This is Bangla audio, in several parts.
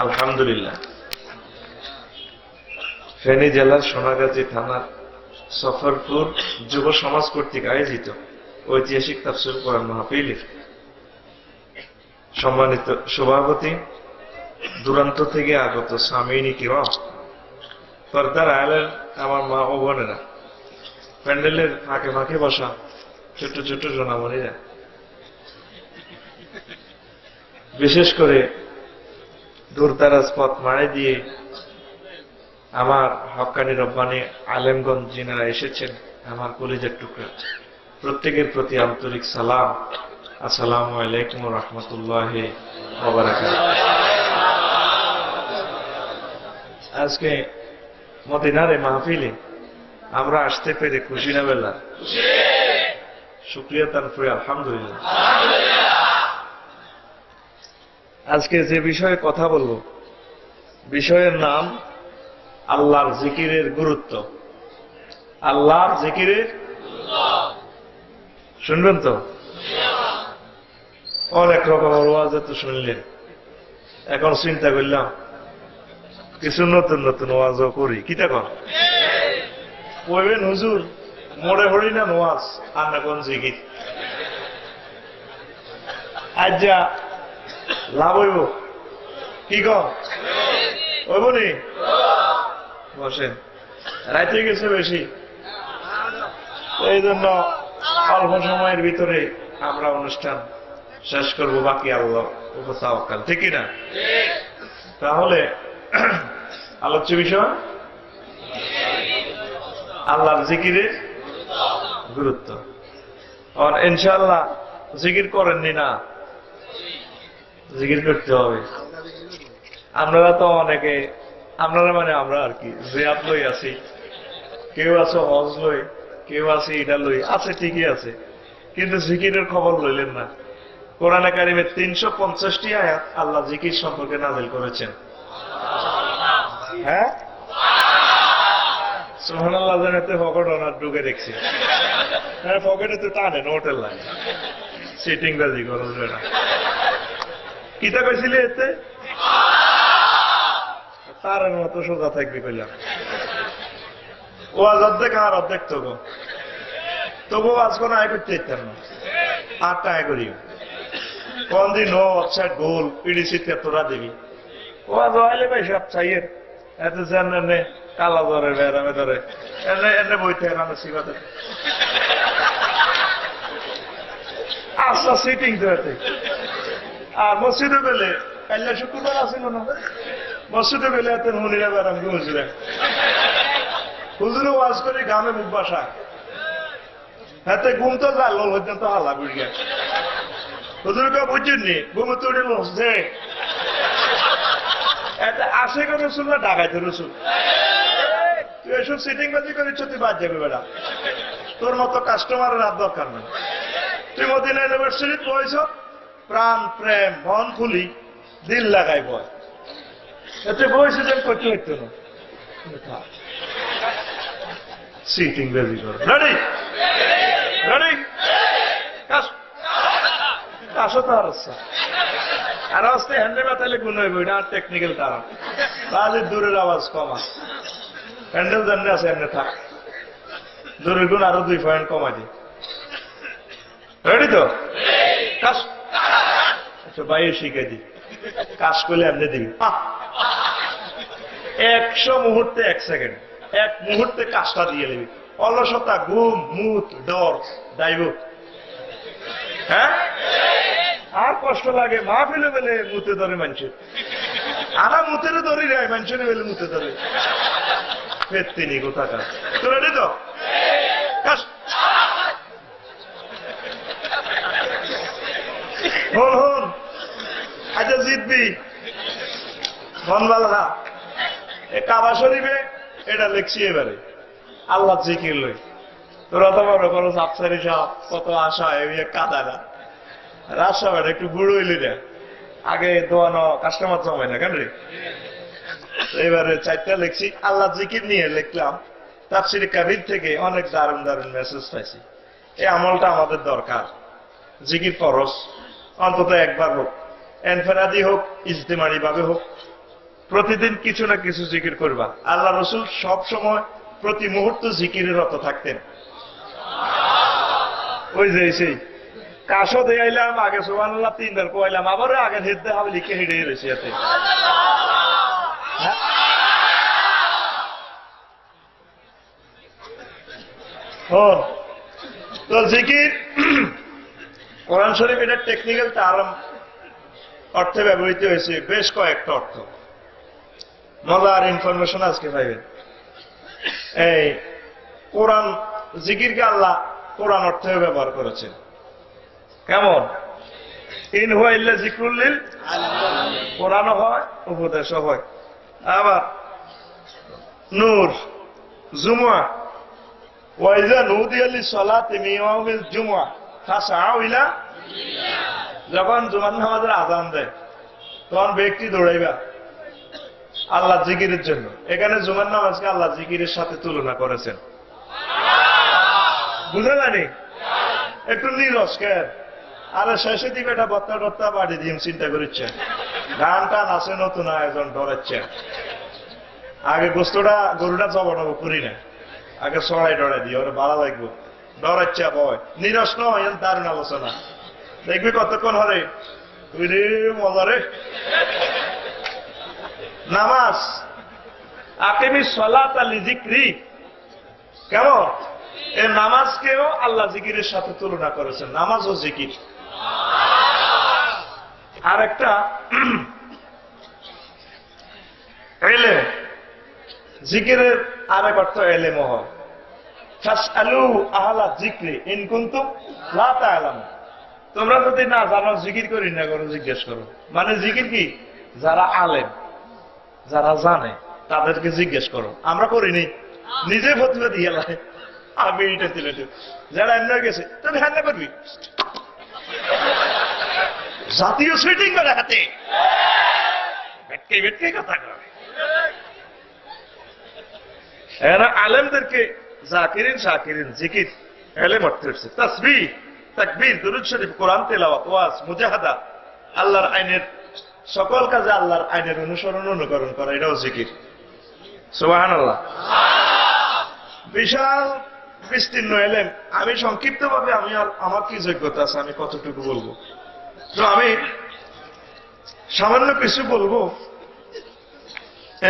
আলহামদুলিল্লাহ, ফেনী জেলার সোনাগাজী থানার সফরপুর যুব সমাজ কর্তৃক আয়োজিত ঐতিহাসিক তাফসীর কোরআন মাহফিলের সম্মানিত সভাপতি, দূরান্ত থেকে আগত সামিনী কিরাম, পর্দার আড়ালের আমার মা ও বোনেরা, প্যান্ডেলের ফাঁকে ফাঁকে বসা ছোট ছোট সোনামণিরা, বিশেষ করে দূরদারাজ পথ মাড়ে দিয়ে আমার হক্কানি রব্বানি আলেমগঞ্জ যিনারা এসেছেন, আমার কলিজার টুকরা, প্রত্যেকের প্রতি আন্তরিক সালাম। আসসালামু আলাইকুম ওয়া রাহমাতুল্লাহি ওয়া বারাকাতুহু। আজকে মদিনার এই মাহফিলে আমরা আসতে পেরে খুশি না বেলা? শুকরিয়া তানফুরি, আলহামদুলিল্লাহ। আজকে যে বিষয়ে কথা বলবো, বিষয়ের নাম আল্লাহর জিকিরের গুরুত্ব। আল্লাহর জিকিরের শুনবেন তো? অনেক রকমের ওয়াজ তো শুনলেন, এখন চিন্তা করলাম কিছু নতুন নতুন ওয়াজও করি। কিটা কর কইবেন হুজুর, মোড়ে হরি না ওয়াজ আর না কোন জিকির? আজ যা লাভ হইব, কি কম হইব নি? বসেন, রাইতে গেছে বেশি, এই জন্য অল্প সময়ের ভিতরে আমরা অনুষ্ঠান শেষ করবো, বাকি আল্লাহ উপর তাওয়াক্কাল, ঠিক না? তাহলে আলোচ্য বিষয় আল্লাহর জিকিরের গুরুত্ব। আর ইনশাআল্লাহ জিকির করেননি না, জিকির করতে হবে। আপনারা তো অনেকে, আপনারা মানে আমরা আর কি, জিয়াদ লই আছি, কেউ আছে হজ লই, কেউ আছে এটা লই, আছে ঠিকই আছে, কিন্তু জিকিরের খবর লইলেন না। কোরআনে কারিমের 350টি আয়াত আল্লাহ জিকির সম্পর্কে নাযিল করেছেন। হ্যাঁ, সুবহানাল্লাহ। জানাতে পকেট ওনার ঢুকে দেখছি, হ্যাঁ পকেটে তো টানে নোটের লাগে, সিটিং বাজি করবে না। কিতা কইছিলে এতে? তারের মতো সোজা থাকবি কইলাম। ওয়াজ অর্ধেক আর অর্ধেক তবু আজ কোন আয় করতে ইচ্ছার না, আটটা আয় করি কোন দিন নো অফসাইড গোল পিডিসি তোরা দিবি ওয়াজ হইলে ভাই সব চাইয়ের এত জানে কালা ধরে বেড়ামে ধরে এনে এনে বইতে এনে শিখাতে আচ্ছা সিটিং ধরতে। আর মসজিদে গেলে কাল্লা শুক্রবার আসিল না, মসজিদে গেলে এত হুনিরা বেড়াম হুজুরে হুজুরে ওয়াজ করে গ্রামে মুখ বাসায় হাতে ঘুম তো জাল হইতেন তো হালা বুড়িয়া হুজুরকে বুঝছেননি ঘুমে তুড়ে বসছে এটা আসে করে রসুল না ডাকাইতে রসুল। তুই এসব সিটিং বাজি করিস, তুই বাদ যাবে বেড়া, তোর মতো কাস্টমারের আর দরকার নেই। তুই মদিনা ইউনিভার্সিটি বইছ, প্রাণ প্রেম মন খুলি দিল লাগাই বয়, এতে বইছে যেন করতে হইতো না। সিটিং বাজি কর, রেডি রেডি আসো তো আর আসতে হ্যান্ডে বাতালে গুণ হইব, এটা আর টেকনিক্যাল কারণ, তাহলে দূরের আওয়াজ কম আছে। হ্যান্ডেল জানলে আছে এমনি থাক, দূরের গুণ আরো 2 পয়েন্ট কমা দিই। রেডি তো? কাজ আচ্ছা বাইরে শিখে দিই, কাজ করলে এমনি দিবি 100 মুহূর্তে 1 সেকেন্ড, 1 মুহূর্তে কাজটা দিয়ে দিবি। অলসতা, ঘুম, মুত, ডর দাইব। হ্যাঁ, আর কষ্ট লাগে মা ফেলে ফেলে মুতে ধরে মানুষের, আরা মুতেরে ধরি যায় মানুষের ফেলে মুতে ধরে ফেরতিনি কোথাকার। তো রেডি তো? হন হন আচ্ছা জিতবি ধনবালা এ কাবা শরীফে এটা লিখছি এবারে আল্লাহ জিকির লই। তোরা তো বড় করো সাপসারি সাপ কত আশা কাদা না রাজা বেড়া একটু বুড়ো হইলি না, আগে দোয়ানো কাস্টমার জমায় না কেন রে। এবারে 4টা লিখছি আল্লাহ জিকির নিয়ে লিখলাম। তাফসীর কাবীর থেকে অনেক দারুণ দারুণ মেসেজ পাইছি। এই আমলটা আমাদের দরকার, জিকির ফরজ, অন্তত একবার হোক, এনফেরাদি হোক, ইজতেমারি ভাবে হোক, প্রতিদিন কিছু না কিছু জিকির করবা। আল্লাহ রসুল সব সময় প্রতি মুহূর্ত জিকিরের রত থাকতেন। ওই যে সেই কাশো দেয়াইলাম, আগে সুবহানাল্লাহ 3 বার কইলাম, আবার আগে হেদে হবে লিখে হেডে রয়েছে এতে। তো জিকির কোরআন শরীফ এটা টেকনিক্যাল টার্ম অর্থে ব্যবহৃত হয়েছে, বেশ কয়েকটা অর্থ। মজার ইনফরমেশন আজকে পাইবেন। এই কোরআন জিকিরকে আল্লাহ কোরআন অর্থে ব্যবহার করেছেন। কেমন? ইন হুয়া ইল্লা যিকরুল লিল আলামিন, কোরআনও হয়, উপদেশও হয়। আবার নূর, জুমআ, ওয়া ইযা নুদিয়া লিস-সালাতি মিন ইয়াউমিল জুমআ ফাসআউ ইলা, যখন জুমার নামাজের আযান দেয় তখন ব্যক্তি দৌড়াইবা আল্লাহ জিকিরের জন্য। এখানে জুমার নামাজকে আল্লাহ জিকিরের সাথে তুলনা করেছেন। বুঝা জানি একটু নিরস্কার। আরে শেষে দিকে এটা বত্তা টত্তা বাড়ি দিয়ে চিন্তা করছে, গান টান আছে, নতুন আয়োজন ডরাচ্ছে। আগে গোস্তটা গরুটা জবানব করি না, আগে সরাই ডরাই দিই, ওরা ভালো লাগবো, ডরাচ্ছে বয় নিরস নয়। দারুণ আলোচনা দেখবি কতক্ষণ হরে মজা রে। নামাজ আকিমিস সালাতা লিযিকরি, কেমন? এই নামাজকেও আল্লাহ জিকিরের সাথে তুলনা করেছেন। নামাজ ও জিকির। আর একটা ইলম, জিকিরের আরেক অর্থ ইলম হয়। ফাসআলু আহলা যিকরি ইন কুনতুম লা তা'লামুন, তোমরা যদি না জানো জিকির করি না করো, জিজ্ঞেস করো। মানে জিকির কি? যারা আলেম, যারা জানে তাদেরকে জিজ্ঞেস করো। আমরা করিনি, নিজে ফতোয়া দিয়ে লাই। আমি এটা দিলে যারা এমনি গেছে তুমি হ্যাঁ করবি, জাতীয় সুইটিং করে হাতে ভেটকে ভেটকে কথা করে। এরা আলেমদেরকে জাকিরিন শাকিরিন জিকির এলেম অর্থ হচ্ছে। তাসবিহ, তাকবীর, দুরূদ শরীফ, কোরআন তেলাওয়াত, ওয়াজ, মুজাহাদা, আল্লাহর আইনের সকল কাজে আল্লাহর আইনের অনুসরণ অনুকরণ করা, এটাও জিকির। সুবহানাল্লাহ। বিশাল বিস্তীর্ণ এলেম। আমি সংক্ষিপ্ত ভাবে, আমি আর আমার কি যোগ্যতা আছে, আমি কতটুকু বলবো, তো আমি সামান্য কিছু বলবো।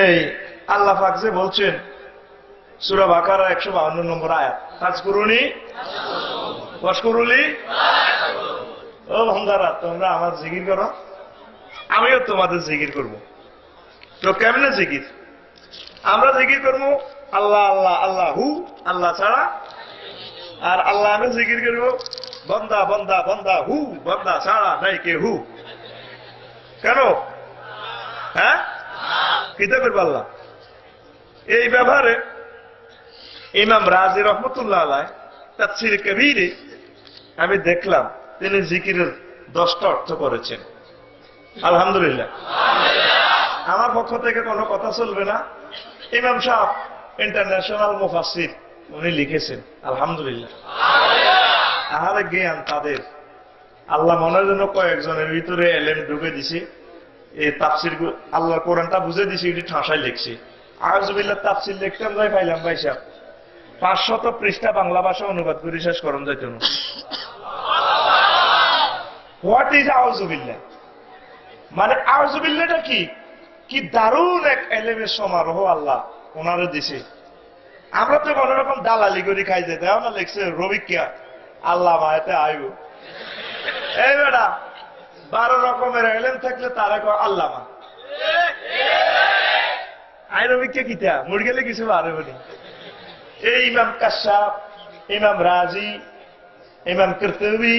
এই আল্লাহ পাক যে বলছেন সূরা বাকারা 152 নম্বর আয়াত, ফাজকুরুনি ওয়াশকুরুলি, ও বান্দারা তোমরা আমার জিকির করো, আমিও তোমাদের জিকির করব। তো কেমনে জিকির? আমরা জিকির করবো আল্লাহ আল্লাহ আল্লাহু, আল্লাহ ছাড়া। আর আল্লাহ আমি জিকির করব বন্দা বন্দা বন্দা হু, বন্দা ছাড়া নাই কে হু। কেন? হ্যাঁ, কিতা করবো আল্লাহ? এই ব্যাপারে ইমাম রাজি রহমতুল্লাহ আলাইহি তাফসীর কবীরে আমি দেখলাম তিনি জিকিরের 10টা অর্থ করেছেন। আলহামদুলিল্লাহ। আমার পক্ষ থেকে কোনো কথা চলবে না। ইমাম সাহেব ইন্টারন্যাশনাল মুফাসসির, উনি লিখেছেন। আলহামদুলিল্লাহ। আহারে জ্ঞান তাদের, আল্লাহ মনের জন্য কয়েকজনের ভিতরে এলেম ঢুকে দিছে। এই তাফসির আল্লাহর কোরআনটা বুঝে দিছে, এটি ঠাসায় লিখছে। আউযুবিল্লাহ তাফসির লিখতাম যাই পাইলাম ভাই সাহেব 500 পৃষ্ঠা বাংলা ভাষা অনুবাদ করে শেষ করুন যাইত না। হোয়াট ইজ আউযুবিল্লাহ? মানে আউযুবিল্লাহটা কি? কি দারুণ এক এলেমের সমারোহ আল্লাহ ওনারে দিছে। আমরা তো কোন রকম দালালি করে খাই যেতে না। লিখছে রবিকিয়া আল্লাহ মায়াতে আয়ু, এই বেটা 12 রকমের এলেম থাকলে তারা কয় আল্লামা। আই রবিকিয়া কিতা মুড় গেলে কিছু আরে বলি। এই ইমাম কাশাফ, ইমাম রাজি, ইমাম কর্তুবী,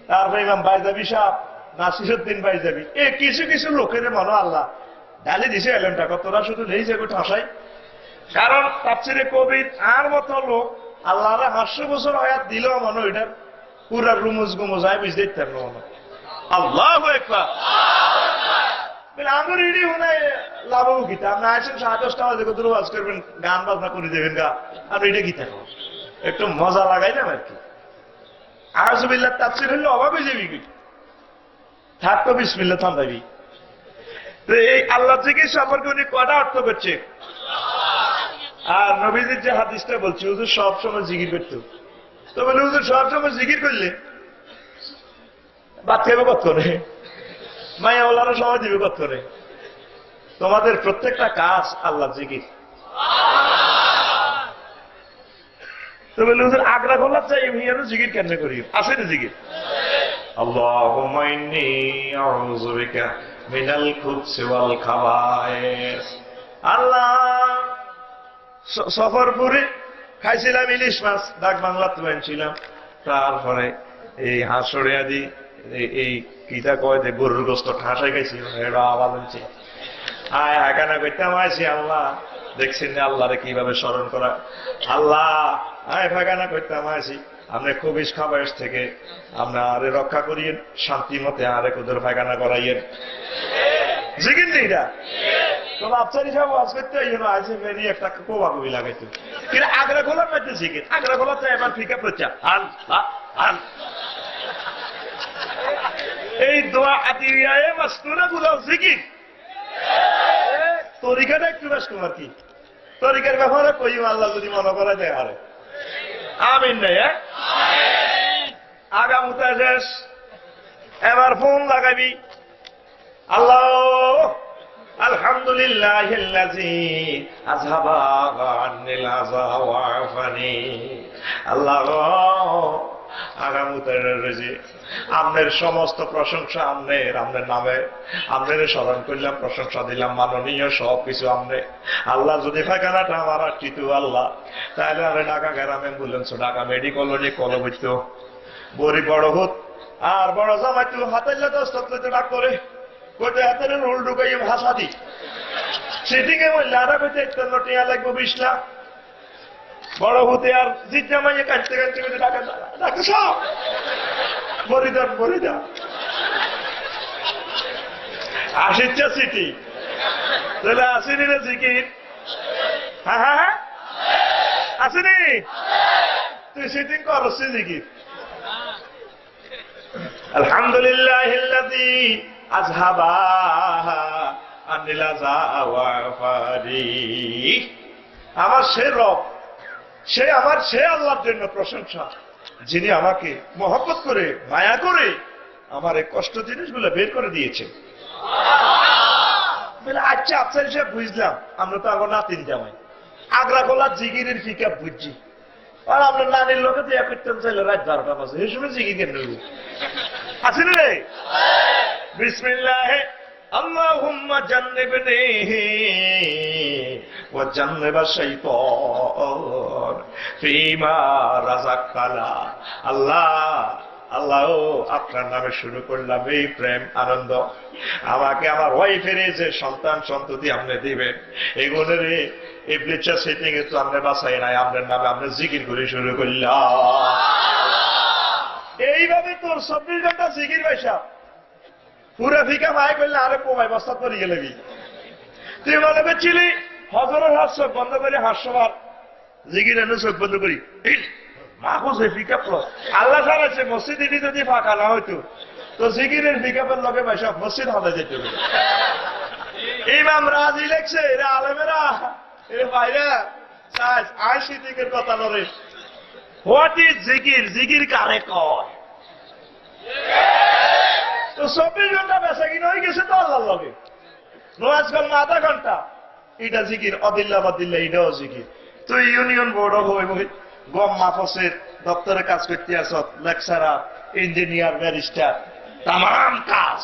তারপর ইমাম বাইজাবি সাহেব, নাসিরউদ্দিন বাইজাবি, এই কিছু কিছু লোকের মনে আল্লাহ ডালি দিছে এলেমটা। তোরা শুধু নেই যে ঠাসাই। কারণ তাফসীরে কবির আর মতো লোক আল্লাহর 500 বছর আয়াত দিলেও মনে ওইটার পুরা রুমুজ গুমুজ আয় বুঝতে দিতেন না মনে। আল্লাহু আকবার। আমার রেডি হলে লাভ গীতা আপনি আসেন 10:30 বাজে কত ওয়াজ করবেন, গান বাজনা করে দেবেন গা, আর এটা গীতা একটু মজা লাগাইলাম আর কি। আউযুবিল্লাহ তাফসীর হলে অভাব হয়ে যাবি কি, থাকতো বিসমিল্লাহ থামাবি। তো এই আল্লাহ জিকির সম্পর্কে উনি কটা অর্থ করছে? আর নবীজির যে হাদিসটা বলছে হুজুর সবসময় জিকির করত, তো বলে হুজুর সবসময় জিকির করলে বাদ খাইবে কত করে, মায়া ওলারও সময় দিবে কত করে? তোমাদের প্রত্যেকটা কাজ আল্লাহ জিকির। তো বলে হুজুর আগ্রা খোলা চাই হিয়ারও জিকির কেন করি? আছে না জিকির? আল্লাহুম্মা ইন্নী আউযু বিকা মিনাল খুবসি ওয়াল খাবায়েস। আল্লাহ সফরপুরে খাইছিলাম ইলিশ মাছ, ডাক বাংলা তো ছিলাম, তারপরে এই হাঁসড়ে আদি এই কিটা কয় যে গরুর গোস্ত ঠাসাই খাইছি, এটা আওয়াজ হচ্ছে আয় হাকানা করতাম আইছি। আল্লাহ দেখছেন না আল্লাহরে কিভাবে স্মরণ করা। আল্লাহ আয় ফাঁকানা করতাম আইছি, আমরা খুবিস খাবার থেকে আমরা আরে রক্ষা করিয়েন, শান্তি মতে আরে কুদর ফাঁকানা করাইয়েন। জিকির নেই এটা তো বাচ্চারি সব ওয়াজ করতে আছে মেরি একটা কোবা কবি লাগাইতো, কিন্তু আগ্রা খোলার মধ্যে জিকির। আগ্রা খোলাতে এবার ফিকা প্রচার আন আন এই দোয়া আদিয়ায়ে মাসনুরা গুলো জিকির। তরিকাটা একটু বেশ তোমার কি তরিকার ব্যাপারে কইম আল্লাহ যদি মনে করা যায় আরে আমিন নাই। আগামুতা শেষ, এবার ফোন লাগাবি। আল্লাহ আলহামদুলিল্লাহিল্লাযী আযহাবা আন্নিল আযা ওয়া আফানি। আল্লাহ আগামুতার রেজি আমনের সমস্ত প্রশংসা আমনের, আমনের নামে আমনের স্মরণ করলাম, প্রশংসা দিলাম, মাননীয় সব কিছু আমনে। আল্লাহ যদি ফাঁকানাটা আমার চিতু আল্লাহ, তাহলে আমরা ঢাকা গ্রামে বললেন ঢাকা মেডিকেল কলবিত বড়ি বড় হত আর বড় জামাই তু হাতাইলে দস্ততে ডাক করে কোথায় হাতের রোল ঢুকাই ভাষা দি সেটিং এ বললে আরা কোথায় টিয়া লাগবো 20 লাখ বড় হতে আর জিত জামাইয়ে কাটতে কাটতে ডাকা ডাকা সব বরিদান বরিদান আসিচ্ছে সিটি তাহলে আসেনি রে জিকির? হ্যাঁ হ্যাঁ হ্যাঁ আসেনি? তুই সিটিং করছি জিকির। আলহামদুলিল্লাহিল্লাযী আযহাবা আনিল আযা ওয়া আফানি। আমার সে রব, সে আমার সে আল্লাহর জন্য প্রশংসা যিনি আমাকে মহব্বত করে মায়া করে আমার এই কষ্ট জিনিসগুলো বের করে দিয়েছে। আচ্ছা আচ্ছা হিসেবে বুঝলাম, আমরা তো আমার নাতিন জামাই আগ্রা খোলা জিগিরের ফিকা বুঝছি, আর আপনার নানির লোকে তো এক করতেন চাইলে রাত 12টা বাজে এই সময় জিগির কেন আছে রে? বিসমিল্লাহ আল্লাহুম্মা জান্নিবনি ওয়া জান্নিবা শাইতান ফিমা রাযাকতানা। আল্লাহ আল্লাহ আপনার নামে শুরু করলাম এই প্রেম আনন্দ, আমাকে আমার ওয়াইফের যে সন্তান সন্ততি আপনি দিবেন এগুলোর এই ব্লিচার সেটিং এ তো আপনি বাসাই নাই, আপনার নামে আপনি জিকির করে শুরু করলাম। এইভাবে তোর 24 ঘন্টা জিকির পয়সা পুরা ফিকা মায় করলে আরে কমায় বস্তা করে গেলেবি। তুই মনে করছিলি হজরের হাত চোখ বন্ধ করে হাস্যবার জিকির এনে চোখ বন্ধ করি আল্লাহ ছাড়াচ্ছে মসজিদ এটি যদি ফাঁকা না হইতো তো জিকিরের পিকআপের লগে বৈশাখ মসজিদ হতে যেত। ইমাম রাজি লেখছে এরা আলেমেরা এর বাইরে আশিদিকের কথা বলে। হোয়াট ইজ জিকির? জিকির কারে কয়? তো 24 ঘন্টা বেচা কিনা হয়ে গেছে তো আল্লাহর লগে। নমাজ কল না আধা ঘন্টা এটা জিকির, অদিল্লা বাদিল্লা এটাও জিকির। তুই ইউনিয়ন বোর্ড হয়ে গম মাফসের দপ্তরে কাজ করতে আস, লেকচারার, ইঞ্জিনিয়ার, ব্যারিস্টার, তাম কাজ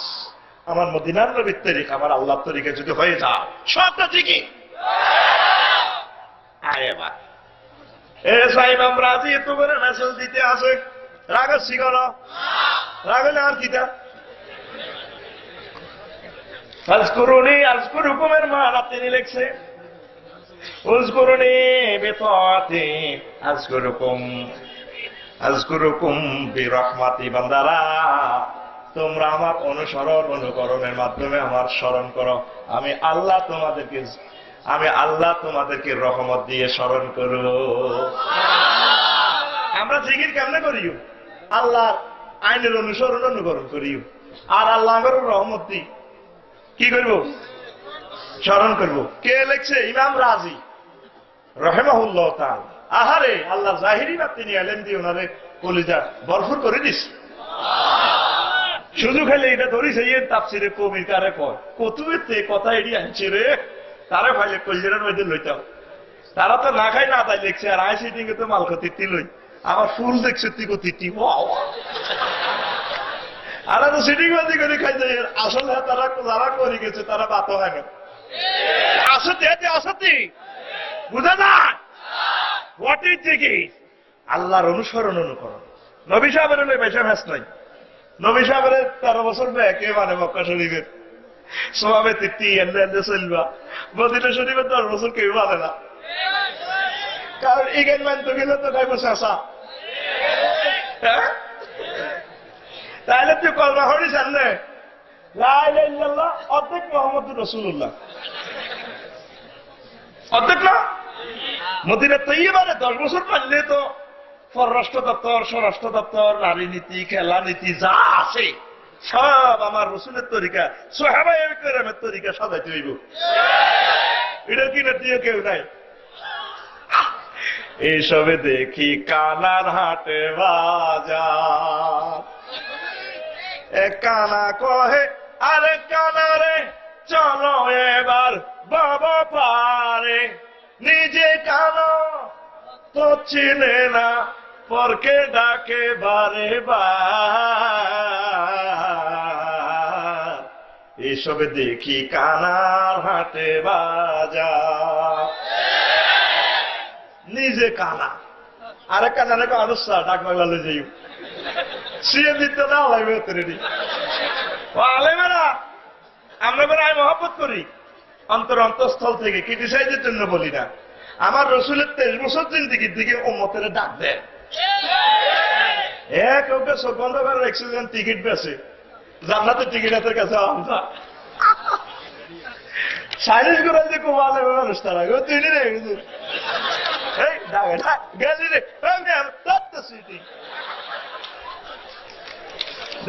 আমার মদিনার নবীর তরিক আমার আল্লাহর তরিকে যদি হয়ে যায় সবটা জিকির। এবার ইমাম রাজি এত করে মেসেজ দিতে আসে, রাগ হচ্ছি কেন? রাগ হলে আর কিতা আজকুরুনি আজকুরুকুমের মান তিনি লিখছে উজকুরুনি বিতাআতি আজকুরুকুম আজকুরুকুম বিরহমাতি। বান্দারা তোমরা আমার অনুসরণ অনুকরণের মাধ্যমে আমার স্মরণ করো, আমি আল্লাহ তোমাদেরকে রহমত দিয়ে স্মরণ করো। আমরা জিকির কেমনে করিও? আল্লাহর আইনের অনুসরণ অনুকরণ করিও আর আল্লাহর রহমত দিই কি করবো? স্মরণ করব। কে লিখছে? ইমাম রাজি রাহিমাহুল্লাহ তাআলা। আহারে, আল্লাহ জাহিরি না তিনি এলেন দিয়ে ওনারে কলিজা ভরপুর করে দিস। শুধু খালি এটা ধরিস এই তাফসিরে কবির কারে কয় কতুবেতে কথা এটি আনছে রে, তারা ভাইলে কলিজার মধ্যে লইতাম। তারা তো না খাই না তাই লিখছে, আর আইসি দিকে তো মালকা তিতি লই, আমার ফুল দেখছে তিকো তিতি। আর তো সিটিং বাজি করে খাই যাই। আসলে তারা যারা করে গেছে তারা বাত হয় না। আসতে আসতি বুঝে না হোয়াট ইজ জিকির? আল্লাহর অনুসরণ অনুকরণ। নবী সাহেবের হলে বেশা ভ্যাস নাই। নবী সাহেবের 13 বছর কে মানে মক্কা শরীফের সোয়াবে তিতি এন্দে এন্দে চলবা। মদিনা শরীফের 10 বছর কেউ মানে না, কারণ ইগেন মানতে গেলে তো খাইব শেষা। তাহলে তুই কলমা হরিস আনলে লা ইলাহা ইল্লাল্লাহ অর্ধেক মুহাম্মদুর রাসূলুল্লাহ, অর্ধেক না। মদিনা তৈয়বারে 10 বছর পারলে তো পররাষ্ট্র দপ্তর, স্বরাষ্ট্র দপ্তর, নারী নীতি, খেলা নীতি যা আছে সব আমার রসুলের তরিকা, সাহাবায়ে কেরামের তরিকা সাজাইতে হইব। এটা কিনে দিয়ে কেউ নাই। এইসবে দেখি কানার হাটে বাজার, কানা কহে আরে কানারে চলো এবার বাবা পারে। নিজে কানা তো চিনে না, পরকে ডাকে বারে বার। এসবে দেখি কানার হাটে বাজার। নিজে কানা, আরে কানারে আদর্শা ডাক বাংলা লই যাই সিএম দিতে না লাগবে তৈরি। আলেমেরা আমরা বেড়া আমি মহব্বত করি অন্তরস্থল থেকে, ক্রিটিসাইজের জন্য বলি না। আমার রসুলের 23 বছর জিন্দিগির দিকে উম্মতের ডাক দেয়। এক ওকে চোখ বন্ধ করে রেখেছিলেন টিকিট বেছে জান্নাতের টিকিট হাতের কাছে আমজা সাইলেন্স করে যে কুমালে মানুষ তারা তুই রে এই ডাকে ডাক গেলি রে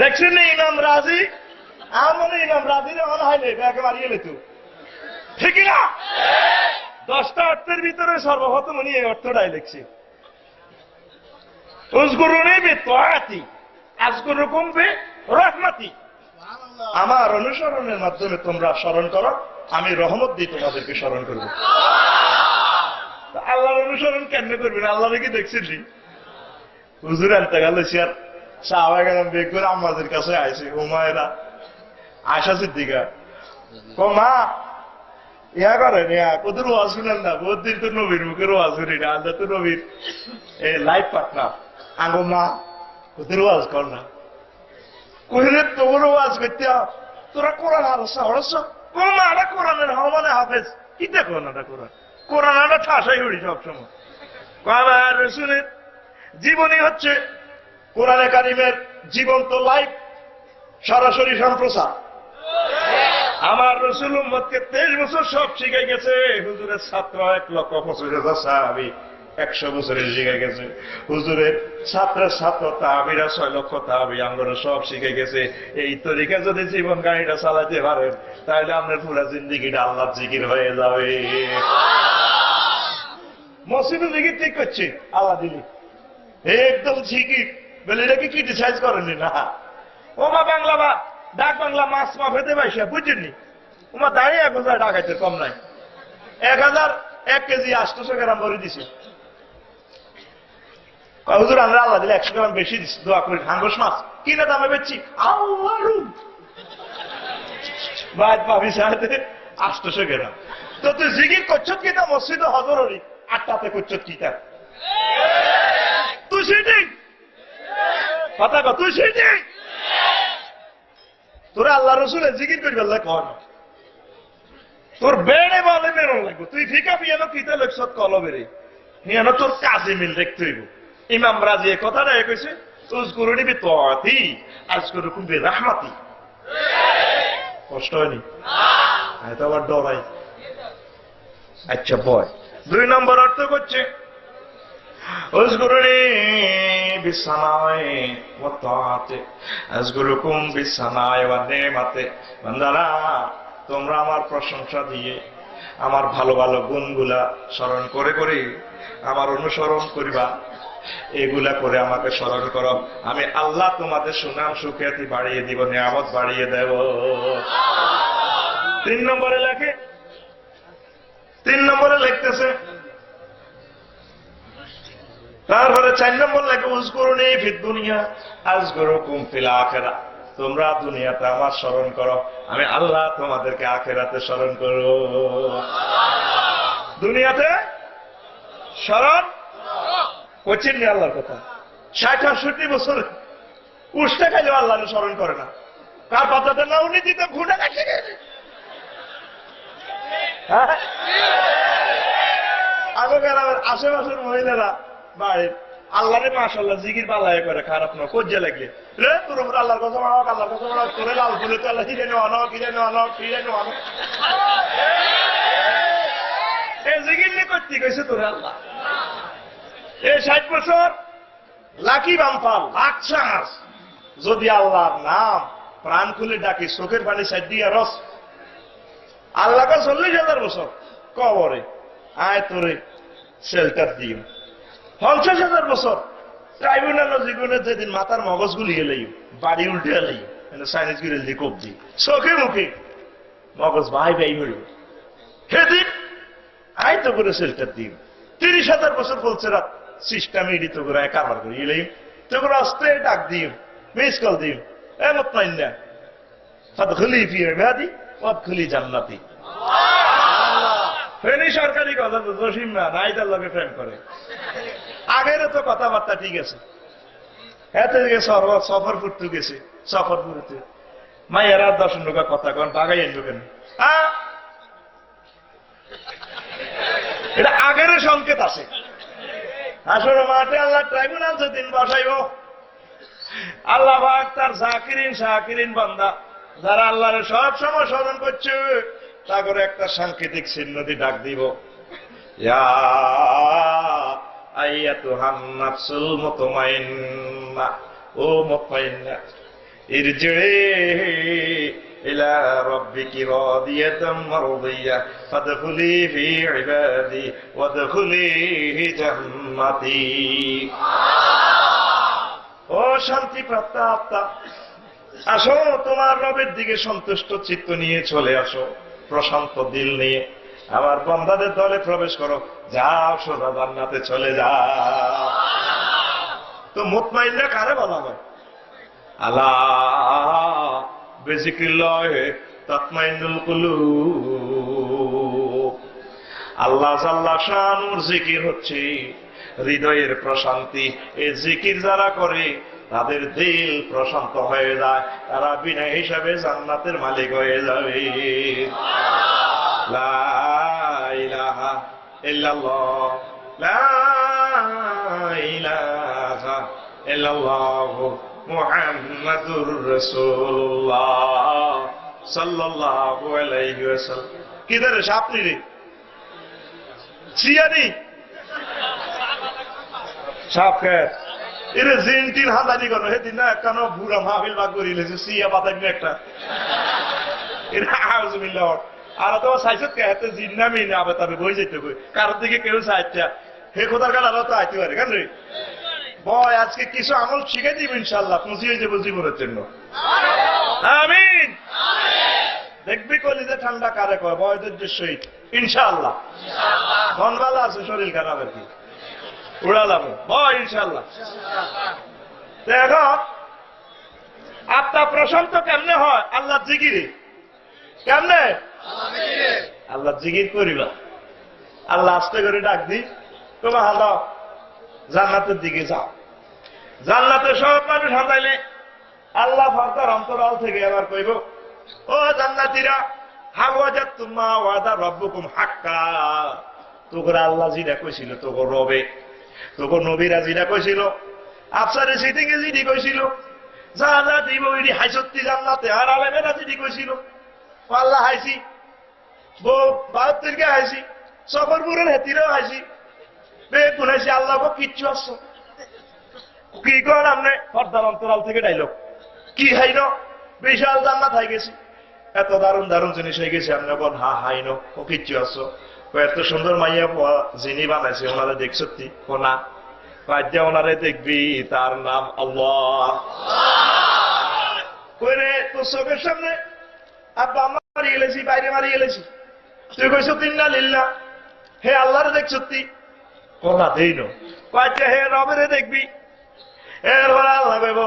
দেখছেন না ইমাম রাজি? আমার মনে ইমাম রাজির মনে হয় নেই ব্যাগে মারিয়ে লেতু, ঠিক না? 10টা অর্থের ভিতরে সর্বপ্রথম উনি এই অর্থটাই লিখছে, উযকুরুনি বিত্তাআতি আযকুরুকুম বিরহমাতি। আমার অনুসরণের মাধ্যমে তোমরা স্মরণ করো, আমি রহমত দিয়ে তোমাদেরকে স্মরণ করব। আল্লাহর অনুসরণ কেমনে করবেন? আল্লাহরে কি দেখছেন? হুজুর আনতে গেল আর সাহাবায়ে কেরাম বের করে আমাদের কাছে আইছে। উমায়রা আয়েশা সিদ্দিকা মা ইয়া করেন, কোথাও ওয়াজ শুনেন না, বহুত দিন তো নবীর মুখের ওয়াজ শুনি না, আল্লাহ তো নবীর লাইফ পার্টনার। আঙ্গো মা কোথাও ওয়াজ কর না, কহিলে তোরও ওয়াজ করতে তোরা কোরআন আরসা হরসা কোন মা আটা কোরআনের হওয়া মানে হাফেজ কি দেখো না কোরআন, কোরআন আটা ঠাসাই উড়ি সবসময়। রসুলের জীবনী হচ্ছে কোরআনে কারিমের জীবন্ত লাইফ, সরাসরি সম্প্রচার। আমার রসুল উম্মতকে 23 বছর সব শিখাই গেছে। হুজুরের ছাত্র 1,25,000 সাহাবী 100 বছরের শিখাই গেছে। হুজুরের ছাত্রের ছাত্র তাহাবীরা 6 লক্ষ তাহাবী আমরা সব শিখাই গেছে। এই তরিকা যদি জীবন গাড়িটা চালাতে পারেন তাহলে আপনার পুরো জিন্দিগিটা আল্লাহর জিকির হয়ে যাবে। মসজিদে জিকির ঠিক করছে আল্লাহ দিলি একদম জিকির বলে এটাকে ক্রিটিসাইজ করেননি না। ওমা বাংলা বা ডাক বাংলা মাছ মা ফেতে পাইসা বুঝছেননি, ওমা দাঁড়িয়ে 1000 টাকাইতে কম নাই, 1001 কেজি 800 গ্রাম ভরে দিছে। হুজুর আমরা আল্লাহ দিলে 100 গ্রাম বেশি দিচ্ছি, দোয়া করি। হাঙ্গস মাছ কিনে দামে বেচছি আল্লাহ বাদ পাবি সাথে 800 গ্রাম। তো তুই জিকির করছ কিনা মসজিদে হজররি 8টাতে করছ কিটা তুই সিটিং কথা কর, তুই সিটিং তোরা আল্লাহ রসুলের জিকির করি বললে কন তোর বেড়ে বলে মেরো লাগবে। তুই ফিকা পিয়ানো কিতা লেখছ কলবেরে হিয়ানো তোর কাজে মিল দেখতে হইব। ইমাম রাজি এ কথাটা কইছে উযকুরুনি বিত্তাআতি আযকুরুকুম বিরহমাতি। কষ্ট হয়নি? এটা আবার ডরাই। আচ্ছা বয় 2 নম্বর অর্থ করছে উযকুরুনি বিসসামাই ওয়াত তাআতি আযকুরুকুম বিসসামাই ওয়াত নিমাতি। বান্দারা তোমরা আমার প্রশংসা দিয়ে আমার ভালো ভালো গুণগুলা স্মরণ করে করে আমার অনুসরণ করিবা, এগুলা করে আমাকে স্মরণ করো, আমি আল্লাহ তোমাদের সুনাম সুখ্যাতি বাড়িয়ে দিব, নিয়ামত বাড়িয়ে দেব। 3 নম্বরে লেখে, 3 নম্বরে লিখতেছে। তারপরে 4 নম্বর লেখে উযকুরুনি ফিদ দুনিয়া আযকুরুকুম ফিল আখিরাহ, তোমরা দুনিয়াতে আমার স্মরণ করো, আমি আল্লাহ তোমাদেরকে আখিরাতে স্মরণ করব। দুনিয়াতে স্মরণ করছেন নি আল্লাহর কথা। 60-68 বছর উষ্টা খাইলেও আল্লাহকে স্মরণ করে না। কার পাতাতে না উনি দিতে ঘুরে গেছে। আগেকার আমার আশেপাশের মহিলারা বাড়ির আল্লাহরে মাশাআল্লাহ জিকির পাল্লায় করে, খারাপ না কজ্জা লাগলে রে তোর উপর আল্লাহর কথা মানো, আল্লাহর কথা মানো করে লাল ফুলে তো আল্লাহ হিরে নেওয়ানো, হিরে নেওয়ানো, হিরে নেওয়ানো, এই জিকির নিয়ে করতে গেছে তোর আল্লাহ। এই 60 বছর লাকি বাম্পাল লাখ চান্স, যদি আল্লাহর নাম প্রাণ খুলে ডাকি, চোখের পানি সাইড দিয়ে রস, আল্লাহকে 40,000 বছর কবরে আয় তোরে শেল্টার দিও, 50,000 বছর ট্রাইব্যুনাল জীবনে যেদিন মাথার মগজ গুলিয়ে লই, বাড়ি উল্টে লই, সাইনিজ গুলি দিয়ে কবজি চোখে মুখে মগজ ভাই ভাই মিল, সেদিন আয় তো করে শেল্টার দিও। 30,000 বছর বলছে রাত সিস্টেম এডিত করে কারবার করি এলাই তো করে আসতে ডাক দিও, মিস কল দিও, এমত নাই না ফাদখুলি ফি ইবাদি ওয়াদখুলি জান্নাতি। ফেনি সরকারি কথা তো জসিম না নাই, তার লগে প্রেম করে। আগের তো কথাবার্তা ঠিক আছে, এতে সফর করতে গেছে, সফর করতে মাইয়ারা 10 টাকা কথা কন বাগাই আনবো কেন, এটা আগের সংকেত আছে। আসলে মাঠে আল্লাহ ট্রাইব্যুনাল যেদিন বসাইব, আল্লাহ পাক তার জাকিরিন শাকিরিন বান্দা যারা আল্লাহরে সব সময় স্মরণ করছে, তা করে একটা সাংকেতিক চিহ্ন দিয়ে ডাক দিব, ইয়া আইয়াতুহান নাফসুল মুতমাইন্না, ও মুতমাইন্না ইরজিই ইলা রাব্বিকি রাদিয়াতাম মারদিয়া ফাদখুলি ফি ইবাদি ওয়াদখুলি জান্নাতি। ও শান্তি প্রাপ্ত আত্মা, আসো তোমার রবের দিকে সন্তুষ্ট চিত্ত নিয়ে চলে আসো, প্রশান্ত দিল নিয়ে আমার বান্দাদের দলে প্রবেশ করো, যাও সোজা জান্নাতে চলে যাও। তো মুতমাইন্না কারে বলা হয়? আলা বিযিক্রিল্লাহি তাতমাইন্নুল কুলুব। আল্লাহ জাল্লা শানুর জিকির হচ্ছে হৃদয়ের প্রশান্তি। এই জিকির যারা করে তাদের দিল প্রশান্ত হয়ে যায়, তারা বিনা হিসাবে জান্নাতের মালিক হয়ে যাবে। লা ইলাহা ইল্লাল্লাহ, লা ইলাহা ইল্লাল্লাহ মুহাম্মাদুর রাসূলুল্লাহ সাল্লাল্লাহু আলাইহি ওয়াসাল্লাম। কিধারে সাপনি রে চিয়ানি সাপ কে এরে জিনটিন হাজারি করো, সেদিন না কেন বুড়া মাহফিল বাগ করি লেছে সিয়া বাতাবি একটা এর আউযুবিল্লাহ। আর তো সাইসত কে হাতে জিন নামি না আবে তবে বই যেতে কই কারোর দিকে কেউ চাইটা হে খোদার কাল আলো তো আইতে পারে কেন রে বয়। আজকে কিছু আমল শিখাই দিব ইনশাআল্লাহ, খুশি হয়ে যাবো জীবনের জন্য। আমিন। দেখবি কলিজে ঠান্ডা কারে কয় বয়দের সহিত ইনশাআল্লাহ। ধনবালা আছে, শরীর খারাপ আর কি উড়ালাম বয় ইনশাআল্লাহ। দেখো আত্মা প্রশান্ত কেমনে হয়? আল্লাহ জিকিরে। কেমনে? আল্লাহ জিকির করিবা। আল্লাহ আস্তে করে ডাক দি, তোমার হালো জান্নাতের দিকে যাও। জান্নাতে সব মানুষ হাজাইলে আল্লাহ ফারতার অন্তরাল থেকে এবার কইব, ও জান্নাতীরা হাওয়াজাত তুমা ওয়াদা রব্বুকুম হাক্কা। তোর আল্লাহ জিরা কইছিল, তোর রবে তোর নবীরা জিরা কইছিল, আফসারে সিটিংয়ে জিডি কইছিল, যা যা দিব ওইডি হাইসত্তি জান্নাতে। আর আলেমেরা জিডি কইছিল, আল্লাহ হাইছি, বউ 72 কে হাইছি, সফরপুরের হেতিরেও হাইছি, বেগুন হাইছি, আল্লাহ কিচ্ছু আসছো কি কর আমনে পর্দার অন্তরাল থেকে ডাইলগ কি হাইল বিশাল জান্নাত হাই গেছি। এত দারুণ দারুণ জিনিস হয়ে গেছে। আপনি বল হা হাইনো ও কিচ্ছু আসো, এত সুন্দর মাইয়া যিনি বানাইছে ওনারা দেখছো ও না, যে ওনারে দেখবি তার নাম আল্লাহ। কইরে তোর চোখের সামনে আব্বা আম্মা মারিয়ে গেলেছি, বাইরে মারিয়ে গেলেছি, তুই কইছ তিন্না লিল্লাহ, হে আল্লাহরে দেখছ কোনা দেই নো, কয়েকটা হে রবেরে দেখবি। এরপরে আল্লাহ কইব